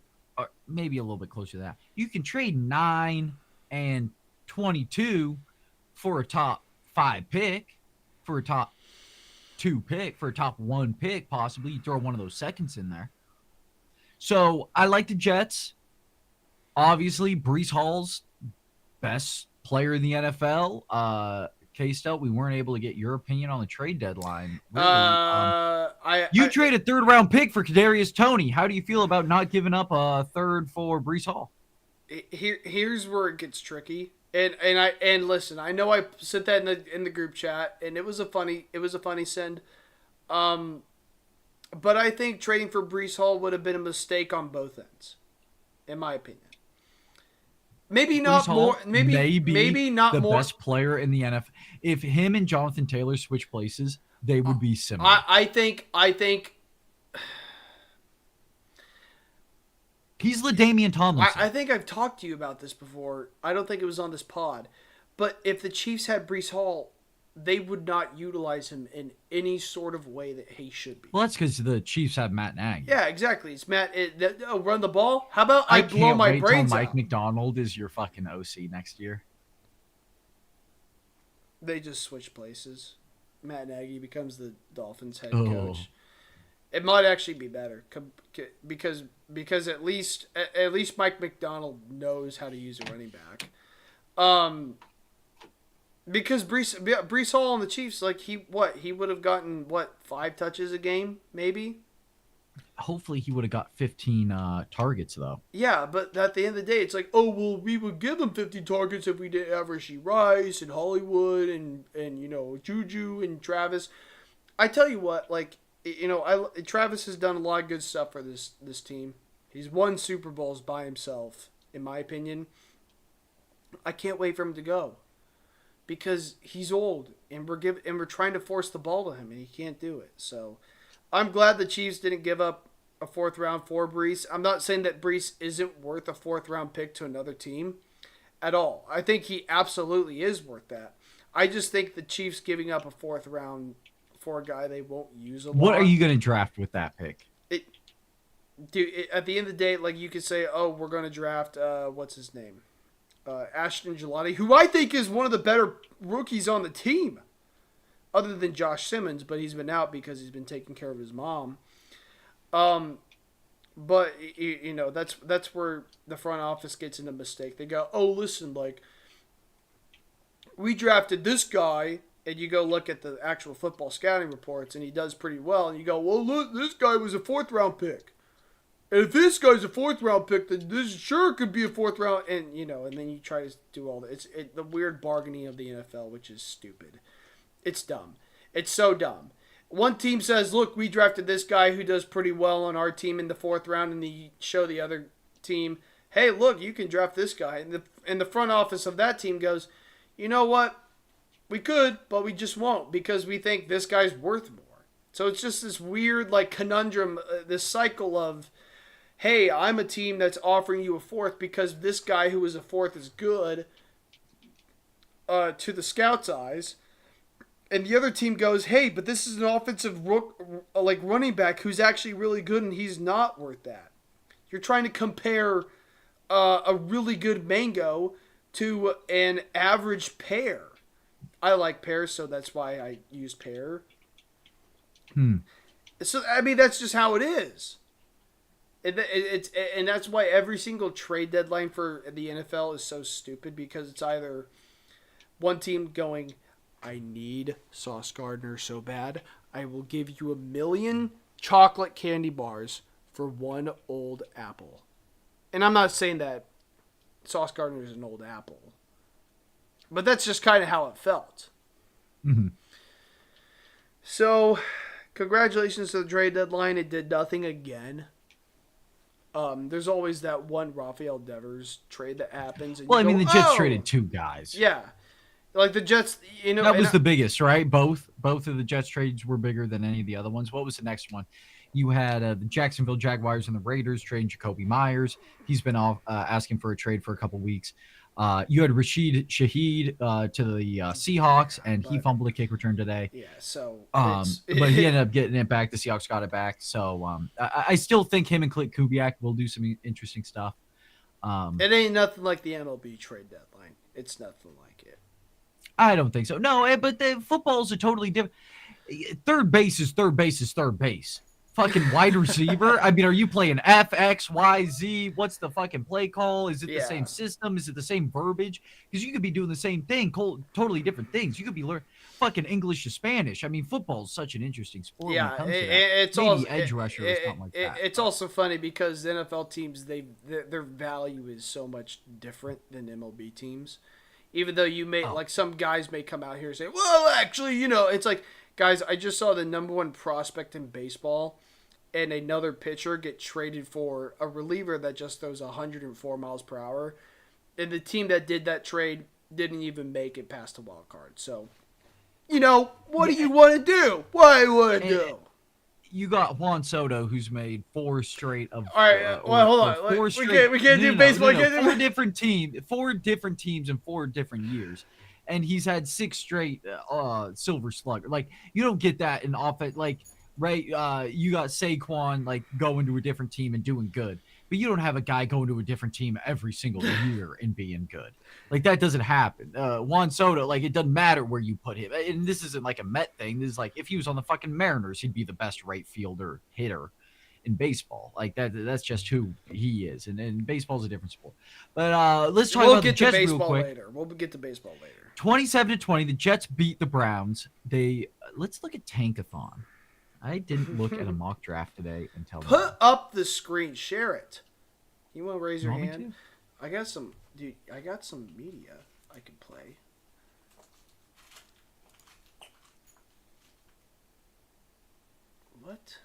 maybe a little bit closer to that. You can trade 9 and 22 for a top 5 pick. for a top 2 pick, for a top 1 pick, possibly. You throw one of those seconds in there. So I like the Jets. Obviously, Brees Hall's best player in the NFL. K-Stout, we weren't able to get your opinion on the trade deadline. Really. You traded 3rd-round pick for Kadarius Toney. How do you feel about not giving up a 3rd for Brees Hall? Here's where it gets tricky. And listen, I know I sent that in the group chat, and it was a funny send. But I think trading for Brees Hall would have been a mistake on both ends, in my opinion. Maybe not more. Maybe not the more. Best player in the NFL. If him and Jonathan Taylor switch places, they would be similar. I think he's LaDainian Tomlinson. I think I've talked to you about this before. I don't think it was on this pod, but if the Chiefs had Brees Hall, they would not utilize him in any sort of way that he should be. Well, that's because the Chiefs have Matt Nagy. Yeah, exactly. It's Matt. Run the ball. How about I blow my brains out? Mike McDonald is your fucking OC next year. They just switch places. Matt Nagy becomes the Dolphins head coach. It might actually be better because at least Mike McDonald knows how to use a running back. Because Brees Hall and the Chiefs, like he would have gotten 5 touches a game, maybe. Hopefully he would have got 15 targets though. Yeah, but at the end of the day, it's like, oh well, we would give him 50 targets if we didn't have Rashee Rice and Hollywood and Juju and Travis. I tell you what, like Travis has done a lot of good stuff for this team. He's won Super Bowls by himself, in my opinion. I can't wait for him to go. Because he's old, and we're trying to force the ball to him, and he can't do it. So, I'm glad the Chiefs didn't give up a 4th round for Brees. I'm not saying that Brees isn't worth a 4th round pick to another team at all. I think he absolutely is worth that. I just think the Chiefs giving up a 4th round for a guy they won't use a lot. What are you going to draft with that pick? At the end of the day, like you could say, oh, we're going to draft what's his name. Ashton Gelati, who I think is one of the better rookies on the team, other than Josh Simmons, but he's been out because he's been taking care of his mom. But that's where the front office gets in a mistake. They go, oh, listen, like we drafted this guy, and you go look at the actual football scouting reports, and he does pretty well, and you go, well, look, this guy was a 4th round pick. And if this guy's a 4th round pick, then this sure could be a 4th round. And, and then you try to do all that. It's the weird bargaining of the NFL, which is stupid. It's dumb. It's so dumb. One team says, look, we drafted this guy who does pretty well on our team in the 4th round. And they show the other team, hey, look, you can draft this guy. And the front office of that team goes, you know what? We could, but we just won't because we think this guy's worth more. So it's just this weird, like, conundrum, this cycle of, hey, I'm a team that's offering you a 4th because this guy who is a 4th is good to the scouts' eyes. And the other team goes, hey, but this is an offensive running back who's actually really good and he's not worth that. You're trying to compare a really good mango to an average pear. I like pears, so that's why I use pear. So, I mean, that's just how it is. And that's why every single trade deadline for the NFL is so stupid because it's either one team going, I need Sauce Gardner so bad, I will give you 1,000,000 chocolate candy bars for one old apple. And I'm not saying that Sauce Gardner is an old apple, but that's just kind of how it felt. Mm-hmm. So, congratulations to the trade deadline. It did nothing again. There's always that one Rafael Devers trade that happens. And the Jets traded 2 guys. Yeah. Like the Jets, That was the biggest, right? Both of the Jets trades were bigger than any of the other ones. What was the next one? You had the Jacksonville Jaguars and the Raiders trading Jacoby Myers. He's been asking for a trade for a couple weeks. You had Rashid Shaheed to the Seahawks, and he fumbled a kick return today. Yeah, so... but he ended up getting it back. The Seahawks got it back. So I still think him and Clint Kubiak will do some interesting stuff. It ain't nothing like the MLB trade deadline. It's nothing like it. I don't think so. No, but the footballs are totally different. Third base is third base is third base. Fucking wide receiver. I mean, are you playing F, X, Y, Z? What's the fucking play call? Is it the same Yeah. system? Is it the same verbiage? Because you could be doing the same thing, totally different things. You could be learning fucking English to Spanish. I mean, football is such an interesting sport when Yeah, it comes to that. it's Maybe also edge rusher or something like that. it's also funny because the NFL teams their value is so much different than MLB teams. Even though you may like some guys may come out here and say, well, actually, it's like, guys, I just saw the number one prospect in baseball and another pitcher get traded for a reliever that just throws 104 miles per hour, and the team that did that trade didn't even make it past the wild card. So, what do you want to do? What do you want to do? You got Juan Soto, who's made four straight of. All right, well, hold on. We can't do baseball. Four different teams in 4 different years, and he's had 6 straight Silver Slugger. Like, you don't get that in offense. Like, right? You got Saquon like going to a different team and doing good, but you don't have a guy going to a different team every single year and being good. Like, that doesn't happen. Juan Soto, like, it doesn't matter where you put him. And this isn't like a Met thing. This is like, if he was on the fucking Mariners, he'd be the best right fielder hitter in baseball. Like, that's just who he is. And baseball's a different sport. But let's talk about the Jets real quick. Later. We'll get to baseball later. 27-20, the Jets beat the Browns. Let's look at Tankathon. I didn't look at a mock draft today until put up the screen, share it. You want to raise your hand? I got some media I can play. What?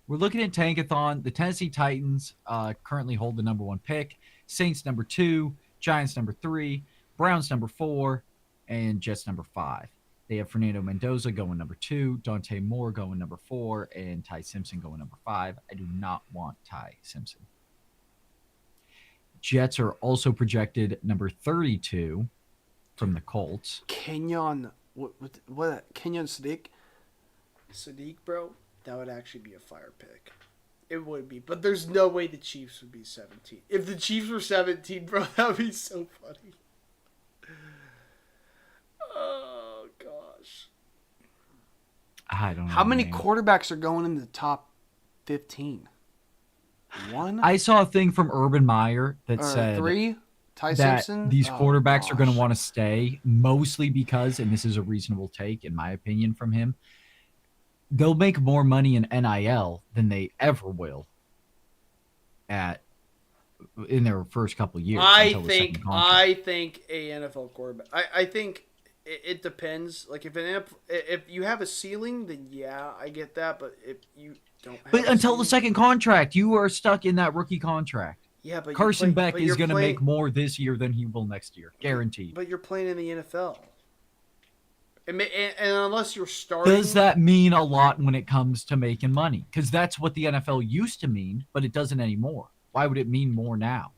We're looking at Tankathon. The Tennessee Titans currently hold the number 1 pick. Saints number 2, Giants number 3, Browns number 4, and Jets number 5. They have Fernando Mendoza going number 2, Dante Moore going number 4, and Ty Simpson going number 5. I do not want Ty Simpson. Jets are also projected number 32 from the Colts. Kenyon, what Kenyon Sadiq? Sadiq, bro, that would actually be a fire pick. It would be, but there's no way the Chiefs would be 17. If the Chiefs were 17, bro, that would be so funny. Oh, gosh. I don't know. How many quarterbacks are going in the top 15? 1? I saw a thing from Urban Meyer that said 3. Ty that Simpson? These quarterbacks are going to want to stay, mostly because, and this is a reasonable take in my opinion from him, they'll make more money in NIL than they ever will in their first couple of years. I think a NFL quarterback. I think it depends. Like, if you have a ceiling, then yeah, I get that. But if you don't, but until the second contract, you are stuck in that rookie contract. Yeah, but Carson Beck is going to make more this year than he will next year, guaranteed. But you're playing in the NFL. And unless you're starting... Does that mean a lot when it comes to making money? Because that's what the NFL used to mean, but it doesn't anymore. Why would it mean more now?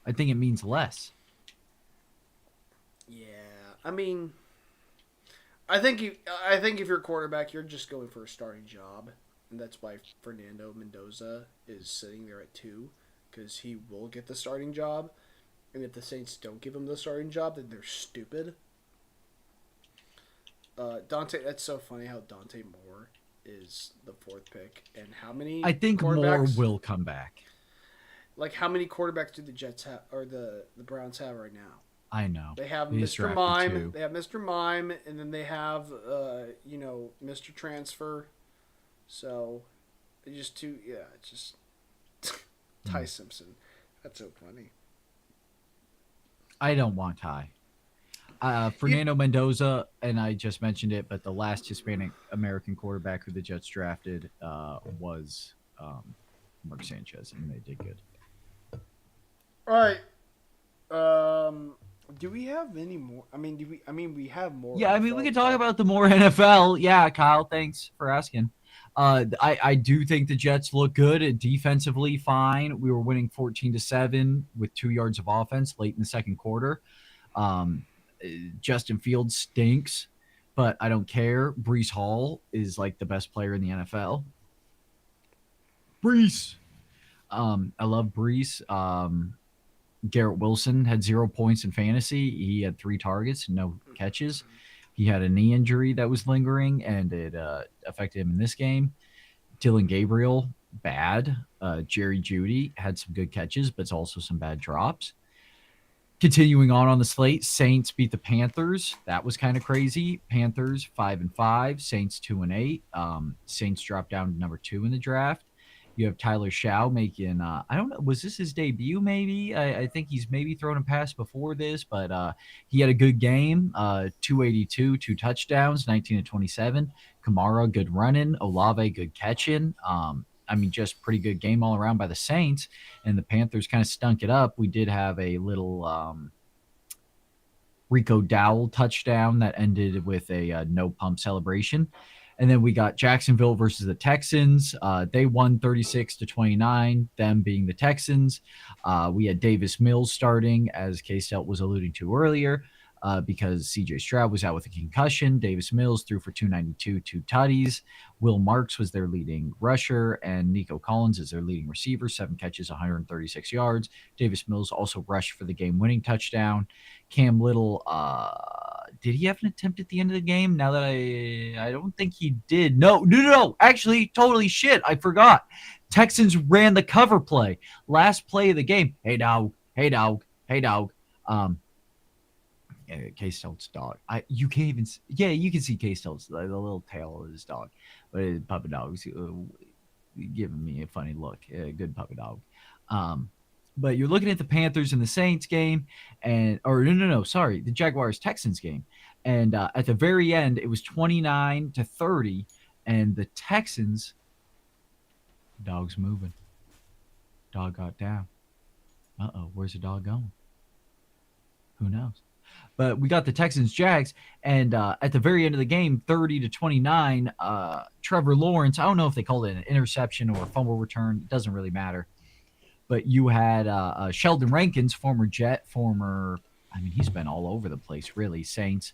I think it means less. Yeah, I mean, I think if you're a quarterback, you're just going for a starting job, and that's why Fernando Mendoza is sitting there at 2, because he will get the starting job, and if the Saints don't give him the starting job, then they're stupid. That's so funny how Dante Moore is the 4th pick, and how many? I think Moore will come back. Like, how many quarterbacks do the Jets have, or the Browns have right now? I know. They have Mr. Mime. They have Mr. Mime, and then they have Mr. Transfer. So, it's just Ty Simpson. That's so funny. I don't want Ty. Fernando Mendoza, and I just mentioned it, but the last Hispanic American quarterback who the Jets drafted was Mark Sanchez, and they did good. All right. Do we have any more? We have more. Yeah, we can talk about the more NFL. Yeah, Kyle, thanks for asking. I do think the Jets look good defensively. Fine. We were winning 14-7 with 2 yards of offense late in the second quarter. Justin Fields stinks, but I don't care. Breece Hall is like the best player in the NFL. Breece. I love Brees. Garrett Wilson had 0 points in fantasy. He had 3 targets, no catches. He had a knee injury that was lingering, and it affected him in this game. Dylan Gabriel, bad. Jerry Jeudy had some good catches, but also some bad drops. Continuing on the slate, Saints beat the Panthers. That was kind of crazy. Panthers 5-5, Saints 2-8. Saints dropped down to number 2 in the draft. You have Tyler Shaw making, I don't know, was this his debut maybe? I think he's maybe thrown a pass before this, but he had a good game, 282, 2 touchdowns, 19-27. Kamara, good running. Olave, good catching. Just pretty good game all around by the Saints, and the Panthers kind of stunk it up. We did have a little Rico Dowell touchdown that ended with a no pump celebration. And then we got Jacksonville versus the Texans. They won 36-29, them being the Texans. We had Davis Mills starting, as K-Stout was alluding to earlier, because C.J. Stroud was out with a concussion. Davis Mills threw for 292, 2 tutties. Will Marks was their leading rusher, and Nico Collins is their leading receiver, 7 catches, 136 yards. Davis Mills also rushed for the game-winning touchdown. Cam Little, did he have an attempt at the end of the game? Now that I don't think he did. No. Actually, totally shit. I forgot. Texans ran the cover play. Last play of the game. Hey, dog. K-Stelt's dog. You can't even. You can see K-Stelt's the little tail of his dog, but puppy dog's giving me a funny look. Good puppy dog. But you're looking at the Panthers and the Saints game, sorry, the Jaguars Texans game, and at the very end it was 29-30, and the Texans. Dog's moving. Dog got down. Where's the dog going? Who knows? But we got the Texans Jags, and at the very end of the game, 30-29, Trevor Lawrence, I don't know if they called it an interception or a fumble return. It doesn't really matter. But you had Sheldon Rankins, former Jet, he's been all over the place, really, Saints.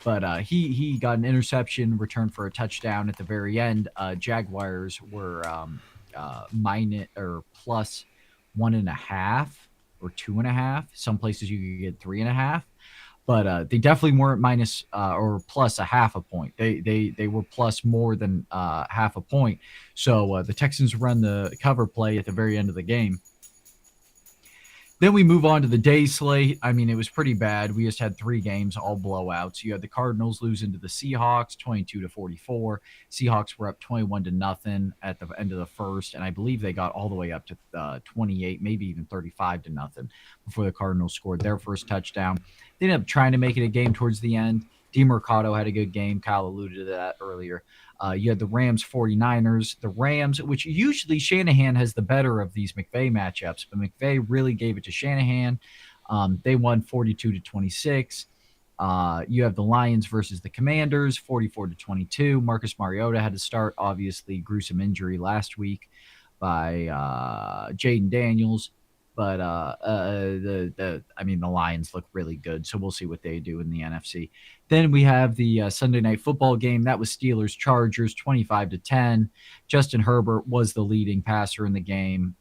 But he got an interception, returned for a touchdown at the very end. Jaguars were minus or plus 1.5 or 2.5. Some places you could get 3.5. But they definitely weren't minus or plus 0.5 point. They were plus more than 0.5 point. So the Texans run the cover play at the very end of the game. Then we move on to the day slate. It was pretty bad. We just had 3 games, all blowouts. You had the Cardinals losing to the Seahawks, 22-44. Seahawks were up 21-0 at the end of the first, and I believe they got all the way up to 28, maybe even 35-0 before the Cardinals scored their first touchdown. They ended up trying to make it a game towards the end. DeMercado had a good game. Kyle alluded to that earlier. You had the Rams 49ers. The Rams, which usually Shanahan has the better of these McVay matchups, but McVay really gave it to Shanahan. They won 42-26. You have the Lions versus the Commanders, 44-22. Marcus Mariota had to start, obviously, gruesome injury last week by Jaden Daniels. But the Lions look really good, so we'll see what they do in the NFC. Then we have the Sunday night football game. That was Steelers-Chargers, 25-10. Justin Herbert was the leading passer in the game.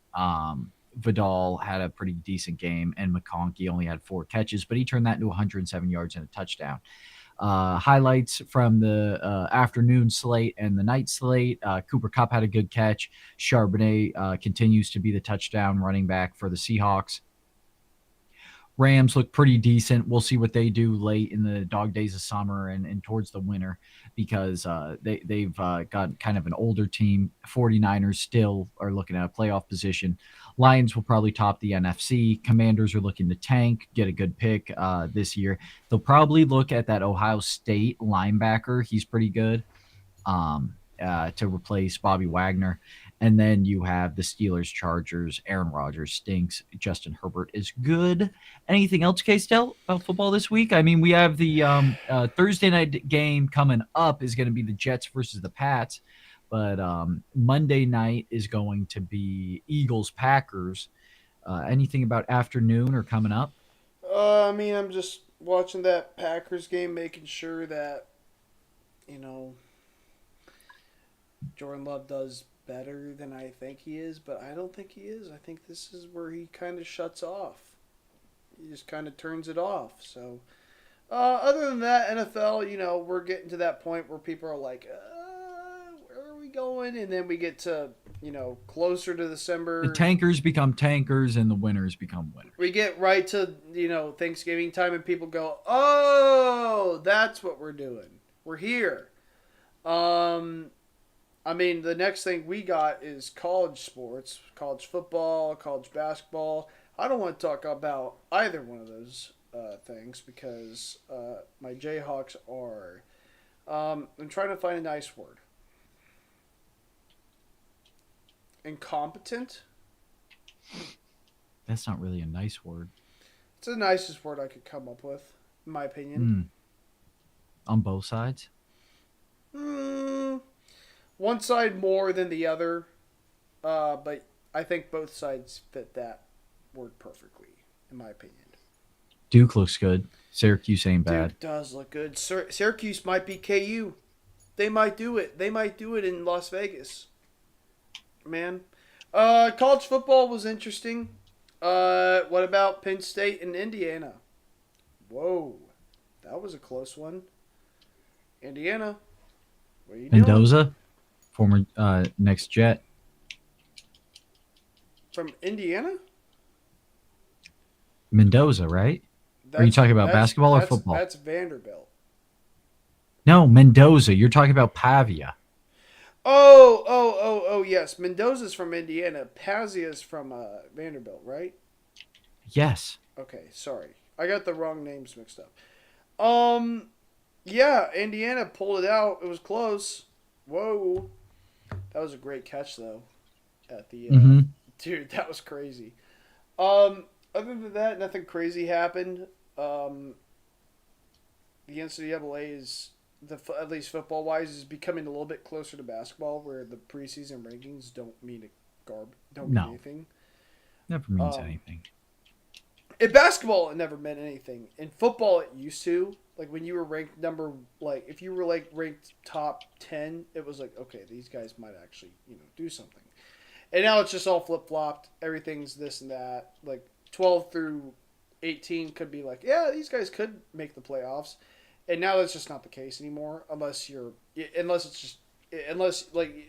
Vidal had a pretty decent game, and McConkey only had 4 catches, but he turned that into 107 yards and a touchdown. Highlights from the afternoon slate and the night slate. Cooper Kupp had a good catch. Charbonnet continues to be the touchdown running back for the Seahawks. Rams look pretty decent. We'll see what they do late in the dog days of summer and towards the winter, because they've got kind of an older team. 49ers still are looking at a playoff position. Lions will probably top the NFC. Commanders are looking to tank, get a good pick this year. They'll probably look at that Ohio State linebacker. He's pretty good to replace Bobby Wagner. And then you have the Steelers, Chargers. Aaron Rodgers stinks. Justin Herbert is good. Anything else, K-Stel, about football this week? We have the Thursday night game coming up is going to be the Jets versus the Pats. But Monday night is going to be Eagles-Packers. Anything about afternoon or coming up? I'm just watching that Packers game, making sure that, Jordan Love does better than I think he is, but I don't think he is. I think this is where he kind of shuts off. He just kind of turns it off. So, other than that, NFL, we're getting to that point where people are like, where are we going? And then we get to, closer to December. The tankers become tankers and the winners become winners. We get right to, Thanksgiving time and people go, oh, that's what we're doing. We're here. The next thing we got is college sports, college football, college basketball. I don't want to talk about either one of those things because my Jayhawks are. I'm trying to find a nice word. Incompetent? That's not really a nice word. It's the nicest word I could come up with, in my opinion. On both sides? One side more than the other, but I think both sides fit that word perfectly, in my opinion. Duke looks good. Syracuse ain't bad. Duke does look good. Syracuse might be KU. They might do it. They might do it in Las Vegas. Man. College football was interesting. What about Penn State and Indiana? Whoa. That was a close one. Indiana. What are you doing? Mendoza, former next Jet. From Indiana? Mendoza, right? Are you talking about basketball or football? That's Vanderbilt. No, Mendoza. You're talking about Pavia. Oh, yes. Mendoza's from Indiana. Pazia's from Vanderbilt, right? Yes. Okay, sorry. I got the wrong names mixed up. Yeah, Indiana pulled it out. It was close. Whoa. That was a great catch, though. At the Dude, that was crazy. Other than that, nothing crazy happened. The NCAA is, at least football-wise, is becoming a little bit closer to basketball, where the preseason rankings don't mean anything. Never means anything. In basketball, it never meant anything. In football, it used to. Like, when you were ranked if you were, ranked top 10, it was like, okay, these guys might actually, do something. And now it's just all flip-flopped. Everything's this and that. Like, 12 through 18 could be like, yeah, these guys could make the playoffs. And now that's just not the case anymore, unless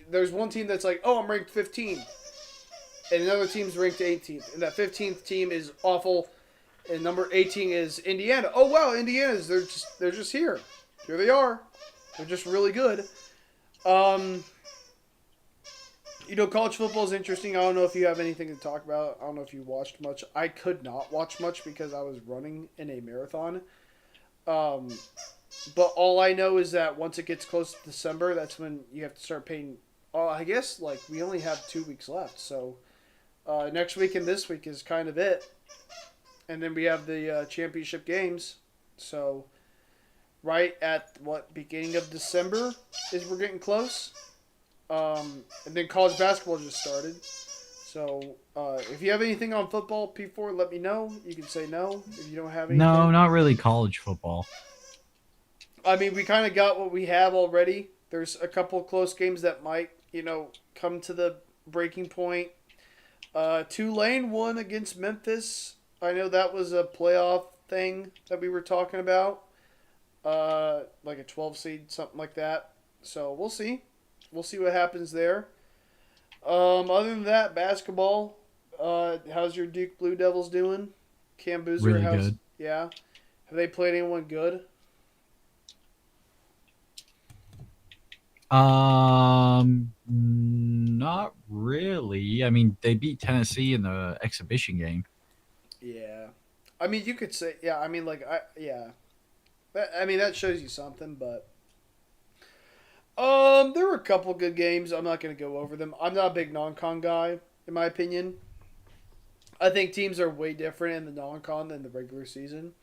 there's one team that's like, oh, I'm ranked 15, and another team's ranked 18th, and that 15th team is awful, and number 18 is Indiana. Oh wow, Indiana's they're just here. Here they are. They're just really good. College football is interesting. I don't know if you have anything to talk about. I don't know if you watched much. I could not watch much because I was running in a marathon. But all I know is that once it gets close to December, that's when you have to start paying. I guess we only have 2 weeks left, so next week and this week is kind of it, and then we have the championship games. So right at beginning of December is we're getting close, and then college basketball just started. So, if you have anything on football, P4, let me know. You can say no if you don't have anything. No, not really college football. We kind of got what we have already. There's a couple of close games that might, come to the breaking point. Tulane won against Memphis. I know that was a playoff thing that we were talking about. Like a 12 seed, something like that. So, we'll see. We'll see what happens there. Other than that, basketball. How's your Duke Blue Devils doing? Cam Boozer, really good. Yeah. Have they played anyone good? Not really. They beat Tennessee in the exhibition game. Yeah. You could say, yeah. Yeah. That shows you something, but. There were a couple good games. I'm not going to go over them. I'm not a big non-con guy, in my opinion. I think teams are way different in the non-con than the regular season.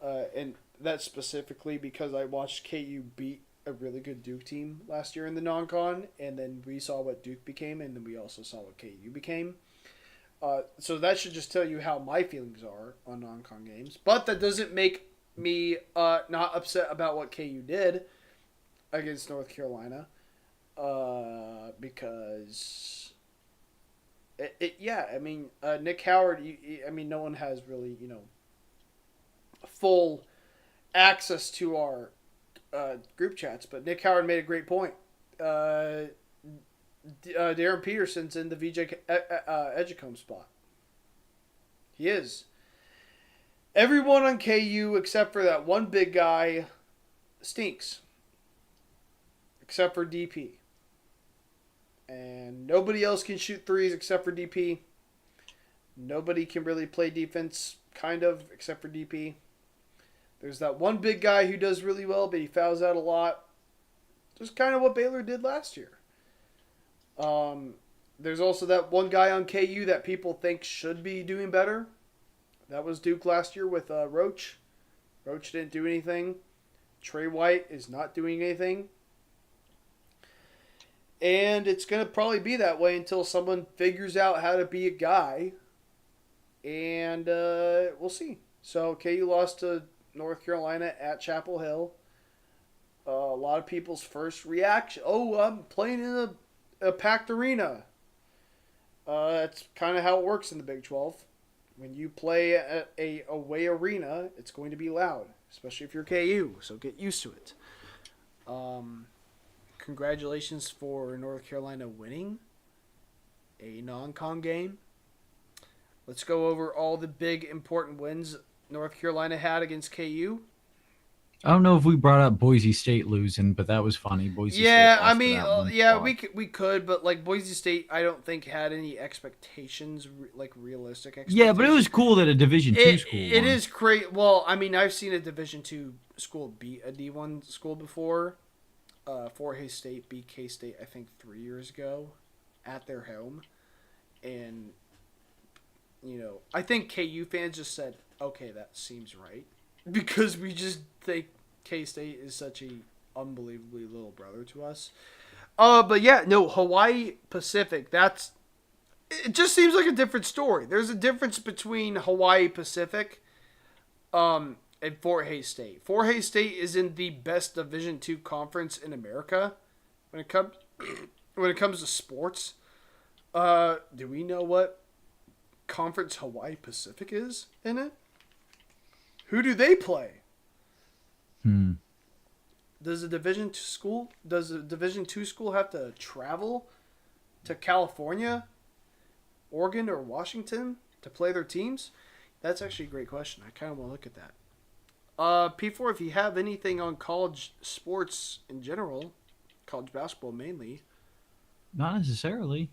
And that's specifically because I watched KU beat a really good Duke team last year in the non-con, and then we saw what Duke became, and then we also saw what KU became. So that should just tell you how my feelings are on non-con games. But that doesn't make me not upset about what KU did against North Carolina. because yeah, I mean, Nick Howard. I mean, no one has really, full access to our group chats, but Nick Howard made a great point. Darren Peterson's in the VJ Edgecombe spot. He is. Everyone on KU except for that one big guy stinks, except for DP. And nobody else can shoot threes except for DP. Nobody can really play defense, kind of, except for DP. There's that one big guy who does really well, but he fouls out a lot. Just kind of what Baylor did last year. There's also that one guy on KU that people think should be doing better. That was Duke last year with Roach. Roach didn't do anything. Trey White is not doing anything. And it's going to probably be that way until someone figures out how to be a guy. And we'll see. So KU lost to North Carolina at Chapel Hill. A lot of people's first reaction, I'm playing in a packed arena. That's kind of how it works in the Big 12. When you play at a away arena, it's going to be loud, especially if you're KU, so get used to it. Congratulations for North Carolina winning a non-con game. Let's go over all the big important wins North Carolina had against KU. I don't know if we brought up Boise State losing, but that was funny. Boise Yeah, State I mean, spot. we could, but like Boise State, I don't think had any expectations, like realistic expectations. Yeah, but it was cool that a Division II school won. It is great. Well, I mean, I've seen a Division II school beat a D1 school before. Fort Hays State beat K-State, I think, 3 years ago at their home. And, I think KU fans just said, okay, that seems right. Because we just think K-State is such a unbelievably little brother to us. But yeah, no, Hawaii Pacific, it just seems like a different story. There's a difference between Hawaii Pacific and Fort Hays State. Fort Hays State is in the best Division II conference in America when it comes to sports. Do we know what conference Hawaii Pacific is in it? Who do they play? Does a Division II school have to travel to California, Oregon, or Washington to play their teams? That's actually a great question. I kind of want to look at that. P4, if you have anything on college sports in general, college basketball mainly. Not necessarily.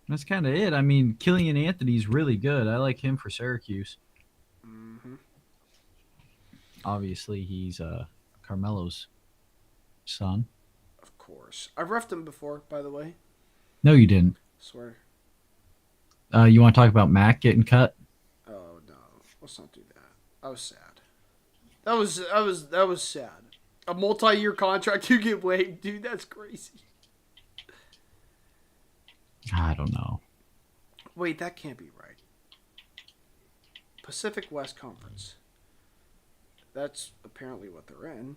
That's kind of it. I mean, Killian Anthony's really good. I like him for Syracuse. Mm-hmm. Obviously, he's Carmelo's son. Of course. I've reffed him before, by the way. No, you didn't. Swear. You want to talk about Mac getting cut? Oh no, let's not do that. I was sad. That was sad. A multi-year contract you get waived, dude. That's crazy. I don't know. Wait, that can't be right. Pacific West Conference. That's apparently what they're in.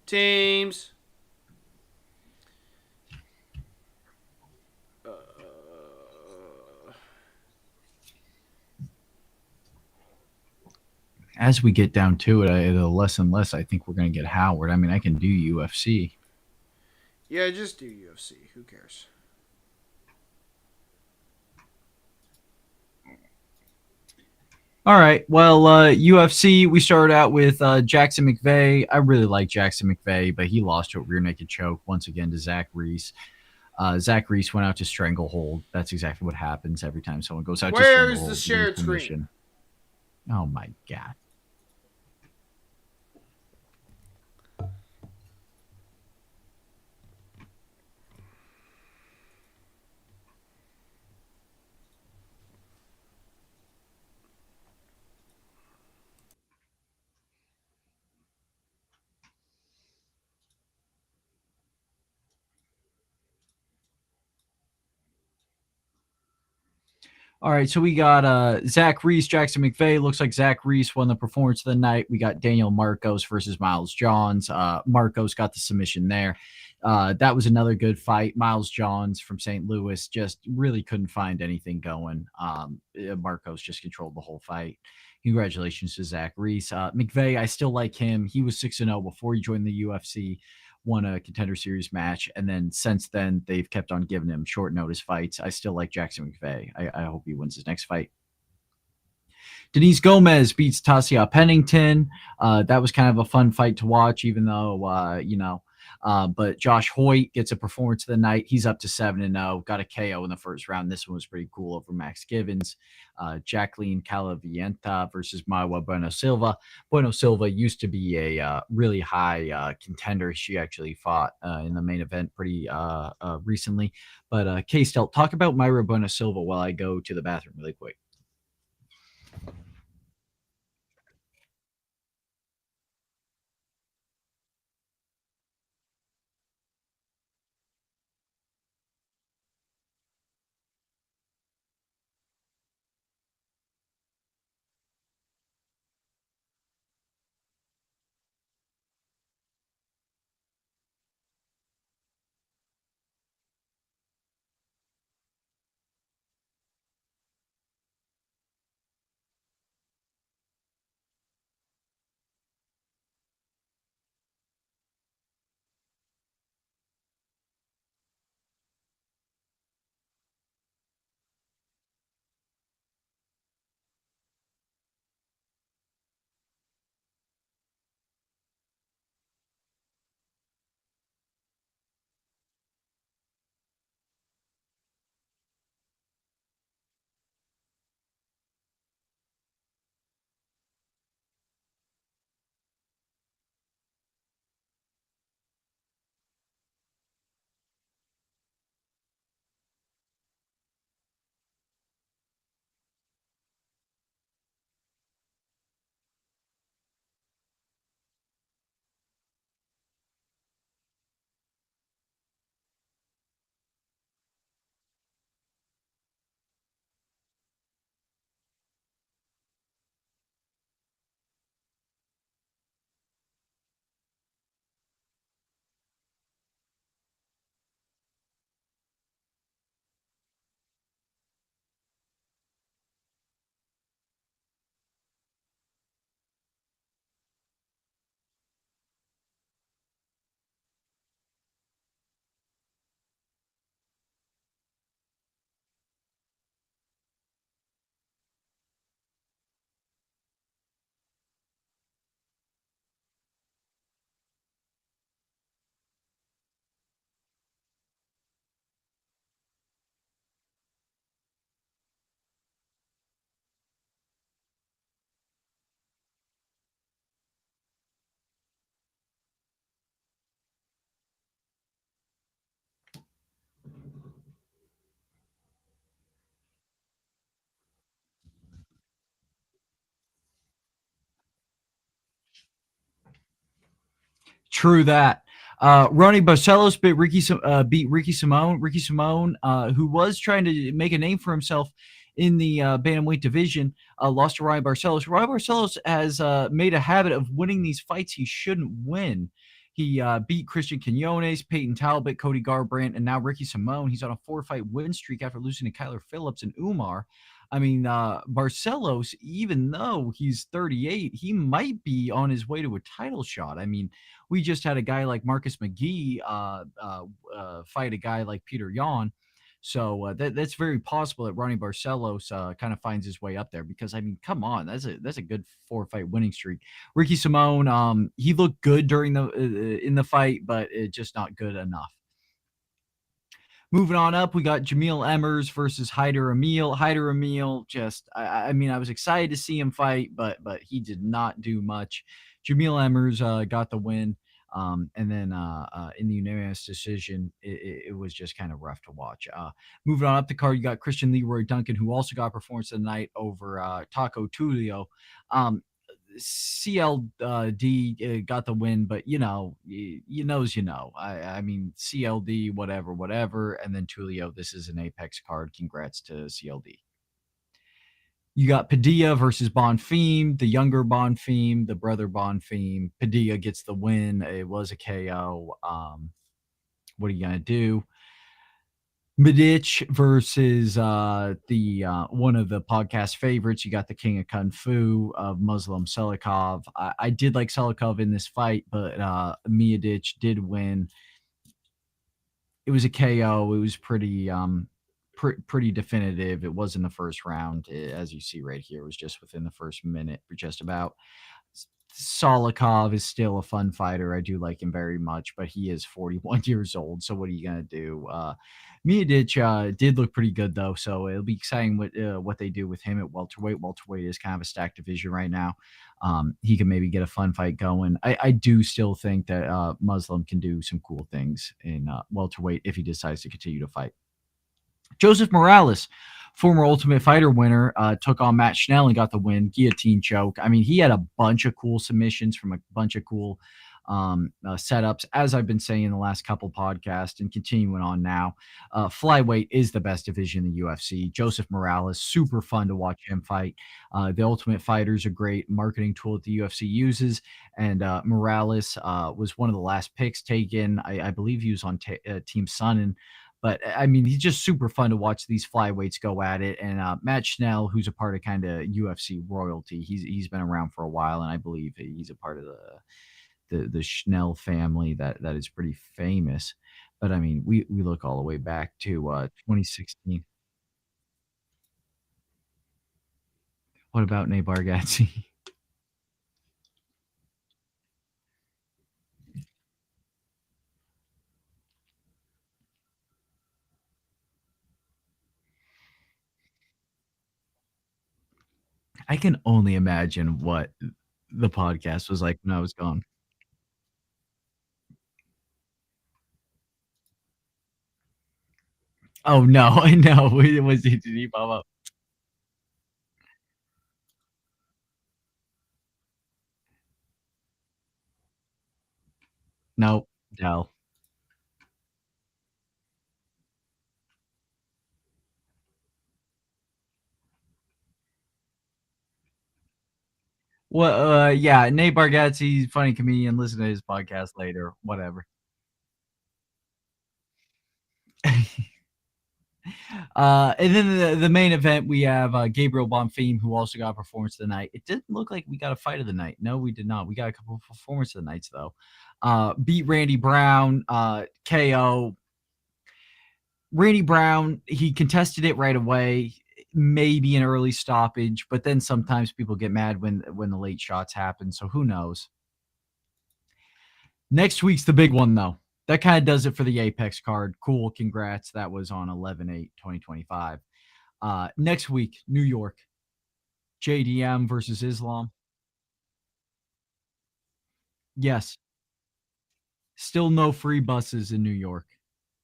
Teams. As we get down to it, the less and less I think we're going to get Howard. I mean, I can do UFC. Yeah, just do UFC. Who cares? All right. Well, UFC, we started out with Jackson McVeigh. I really like Jackson McVeigh, but he lost to a rear naked choke once again to Zach Reese. Zach Reese went out to stranglehold. That's exactly what happens every time someone goes out to stranglehold. Where's the shared screen? Oh, my God. All right, so we got Zach Reese, Jackson McVeigh. Looks like Zach Reese won the performance of the night. We got Daniel Marcos versus Miles Johns. Marcos got the submission there. That was another good fight. Miles Johns from St. Louis just really couldn't find anything going. Marcos just controlled the whole fight. Congratulations to Zach Reese. McVeigh, I still like him. He was 6-0 before he joined the UFC, won a Contender Series match, and then since then they've kept on giving him short notice fights. I still like Jackson McVeigh. I hope he wins his next fight. Denise Gomez beats Tasia Pennington. That was kind of a fun fight to watch, even though but Josh Hoyt gets a performance of the night. He's up to 7-0. Got a KO in the first round. This one was pretty cool over Max Givens. Jacqueline Calavienta versus Maiwa Bueno Silva. Bueno Silva used to be a really high contender. She actually fought in the main event pretty recently. But K-Stel, talk about Mayra Bueno Silva while I go to the bathroom really quick. True that. Ronnie Barcelos beat Ricky Simone. Ricky Simone, who was trying to make a name for himself in the bantamweight division, lost to Ryan Barcelos. Ryan Barcelos has made a habit of winning these fights he shouldn't win. He beat Christian Quinones, Peyton Talbot, Cody Garbrandt, and now Ricky Simone. He's on a 4-fight win streak after losing to Kyler Phillips and Umar. I mean, Barcelos, even though he's 38, he might be on his way to a title shot. I mean, we just had a guy like Marcus McGee fight a guy like Peter Yan. So that's very possible that Ronnie Barcelos kind of finds his way up there because I mean, come on, that's a good 4-fight winning streak. Ricky Simone, he looked good during the in the fight, but it's just not good enough. Moving on up, we got Jamil Emmers versus Hyder Emil. Hyder Emil, just I mean, I was excited to see him fight, but he did not do much. Jamil Emmers got the win. And then in the unanimous decision, it was just kind of rough to watch. Moving on up the card, you got Christian Leroy Duncan, who also got performance of the night over Taco Tulio. CLD got the win, but you know. I mean, CLD, whatever, and then Tulio. This is an Apex card. Congrats to CLD. You got Padilla versus Bonfim, the younger Bonfim, the brother Bonfim. Padilla gets the win. It was a KO. What are you gonna do? Medic versus the one of the podcast favorites. You got the King of Kung Fu of Muslim Selikov. I did like Selikov in this fight, but Miedic did win. It was a KO. It was pretty definitive. It was in the first round, as you see right here. It was just within the first minute, just about. Solikov is still a fun fighter. I do like him very much, but he is 41 years old. So what are you gonna do? Miedic did look pretty good though, so it'll be exciting what they do with him at welterweight. Welterweight is kind of a stacked division right now. He can maybe get a fun fight going. I do still think that Muslim can do some cool things in welterweight if he decides to continue to fight. Joseph Morales, former Ultimate Fighter winner, took on Matt Schnell and got the win. Guillotine choke. I mean, he had a bunch of cool submissions from a bunch of cool setups, as I've been saying in the last couple podcasts and continuing on now. Flyweight is the best division in the UFC. Joseph Morales, super fun to watch him fight. The Ultimate Fighter is a great marketing tool that the UFC uses, and Morales was one of the last picks taken. I believe he was on Team Sonnen. But I mean, he's just super fun to watch these flyweights go at it. And Matt Schnell, who's a part of kind of UFC royalty, he's been around for a while, and I believe he's a part of the Schnell family that is pretty famous. But I mean, we look all the way back to 2016. What about Nate Bargatze? I can only imagine what the podcast was like when I was gone. Oh no, I know. Was he? Did he pop up? No, no. Well, yeah, Nate Bargatze, funny comedian. Listen to his podcast later. Whatever. And then the main event, we have Gabriel Bonfim, who also got a performance of the night. It didn't look like we got a fight of the night. No, we did not. We got a couple of performance of the nights, though. Beat Randy Brown, KO. Randy Brown, he contested it right away, maybe an early stoppage, but then sometimes people get mad when the late shots happen. So who knows? Next week's the big one, though. That kind of does it for the Apex card. Cool. Congrats. That was on 11/8/2025. Next week, New York. JDM versus Islam. Yes. Still no free buses in New York.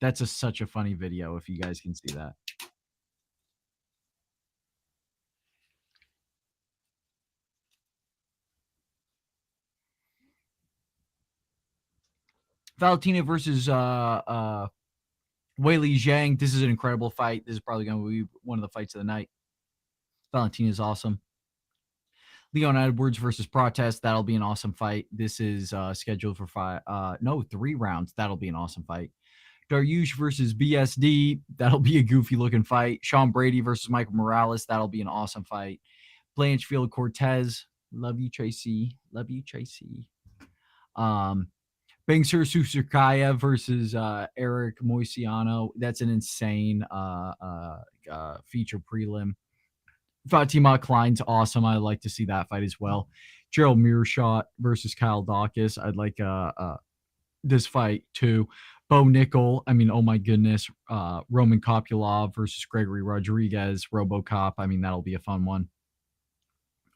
That's such a funny video if you guys can see that. Valentina versus Weili Zhang. This is an incredible fight. This is probably going to be one of the fights of the night. Valentina is awesome. Leon Edwards versus Protest. That'll be an awesome fight. This is scheduled for 3 rounds. That'll be an awesome fight. Dariush versus BSD. That'll be a goofy looking fight. Sean Brady versus Michael Morales. That'll be an awesome fight. Blanchfield Cortez. Love you, Tracy. Love you, Tracy. Bangsir Susukaya versus Eric Moisiano. That's an insane feature prelim. Fatima Klein's awesome. I'd like to see that fight as well. Gerald Mearshot versus Kyle Dawkins. I'd like this fight too. Bo Nickel. I mean, oh my goodness. Roman Kopylov versus Gregory Rodriguez. RoboCop. I mean, that'll be a fun one.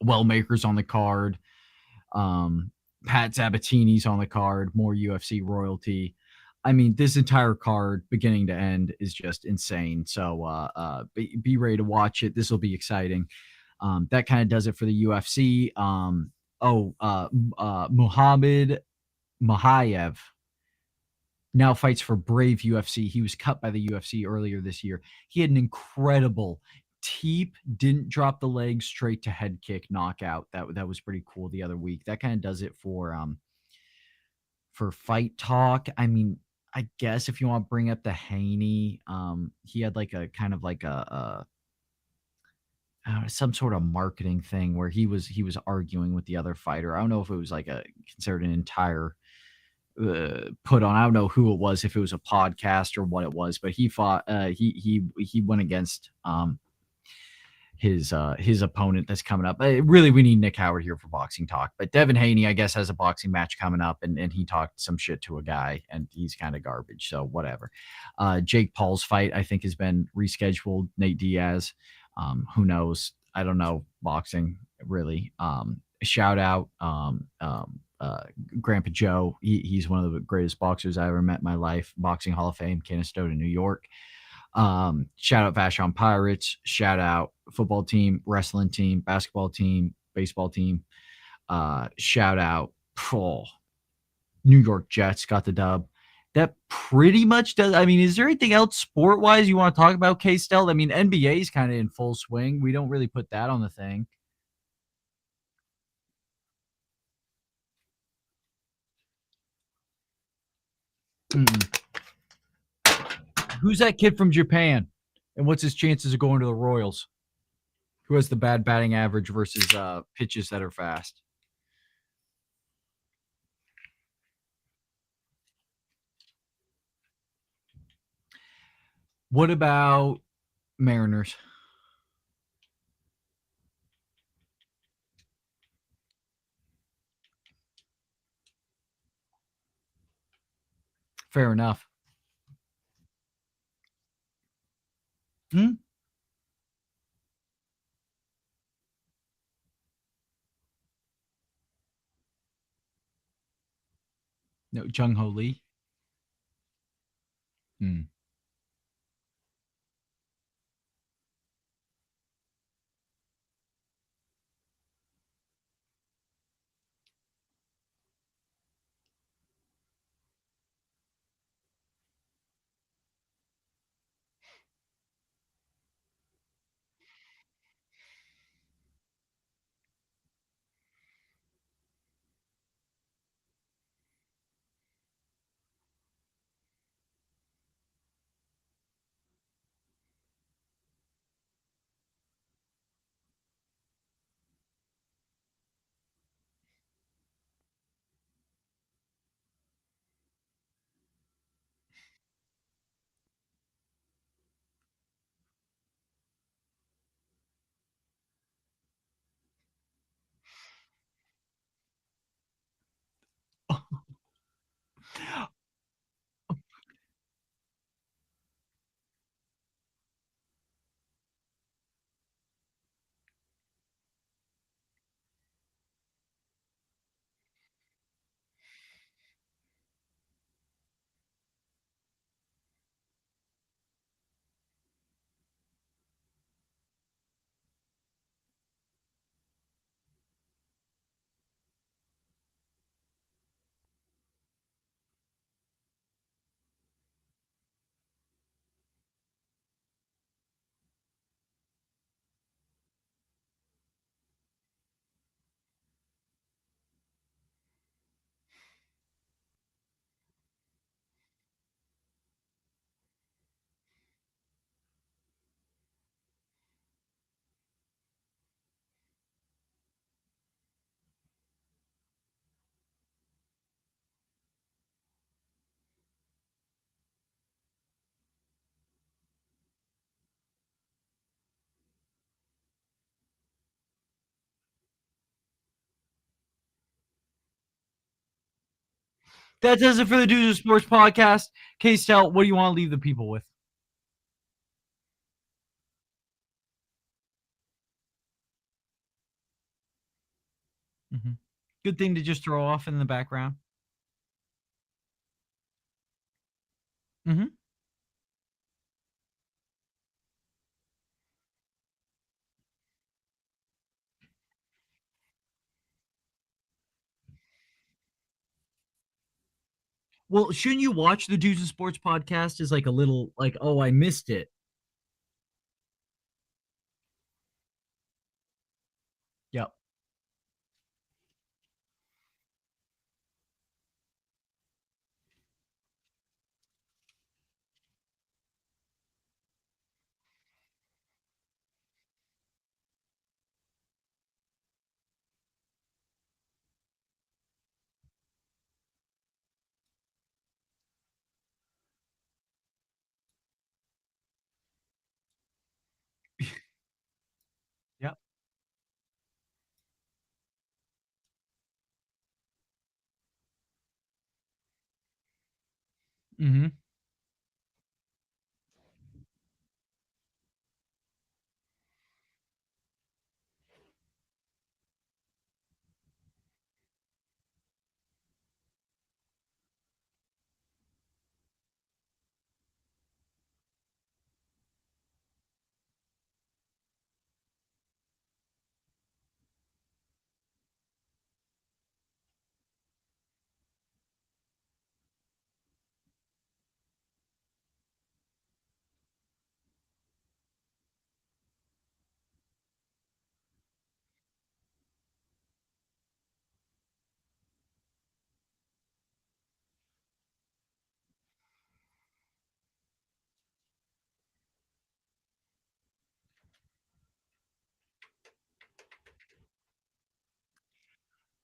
Wellmakers on the card. Pat Sabatini's on the card. More UFC royalty. I mean, this entire card, beginning to end, is just insane. So be ready to watch it. This will be exciting. That kind of does it for the UFC. Muhammad Mahayev now fights for Brave UFC. He was cut by the UFC earlier this year. He had an incredible Teep didn't drop the leg, straight to head kick knockout. That was pretty cool the other week. That kind of does it for fight talk. I mean, I guess if you want to bring up the Haney, he had like a kind of like some sort of marketing thing where he was arguing with the other fighter. I don't know if it was like a considered an entire put on. I don't know who it was, if it was a podcast or what it was, but he fought. He went against his opponent that's coming up. Really, we need Nick Howard here for boxing talk. But Devin Haney, I guess, has a boxing match coming up, and he talked some shit to a guy, and he's kind of garbage. So whatever. Jake Paul's fight, I think, has been rescheduled. Nate Diaz. Who knows? I don't know boxing really. Shout out Grandpa Joe. He's one of the greatest boxers I ever met in my life. Boxing Hall of Fame, Canastota, New York. Shout out Vashon Pirates. Shout out football team, wrestling team, basketball team, baseball team. Shout out New York Jets got the dub. That pretty much does. I mean, is there anything else sport wise you want to talk about, K-Stel? I mean, NBA is kind of in full swing. We don't really put that on the thing. Mm-mm. Who's that kid from Japan? And what's his chances of going to the Royals? Who has the bad batting average versus pitches that are fast? What about Mariners? Fair enough. Hmm? No, Jung Ho Lee. Hmm. That does it for the Dudes of Sports podcast. K-Stel, what do you want to leave the people with? Mm-hmm. Good thing to just throw off in the background. Mm-hmm. Well, shouldn't you watch the Dudes of Sports podcast as like a little like, oh, I missed it? Mm-hmm.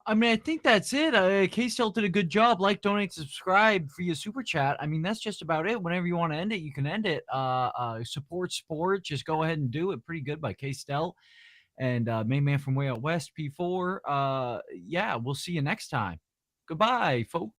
I mean, I think that's it. K-Cell did a good job. Like, donate, subscribe for your super chat. I mean, that's just about it. Whenever you want to end it, you can end it. Support sport. Just go ahead and do it. Pretty good by K-Stel and main man from way out west, P4. Yeah, we'll see you next time. Goodbye, folks.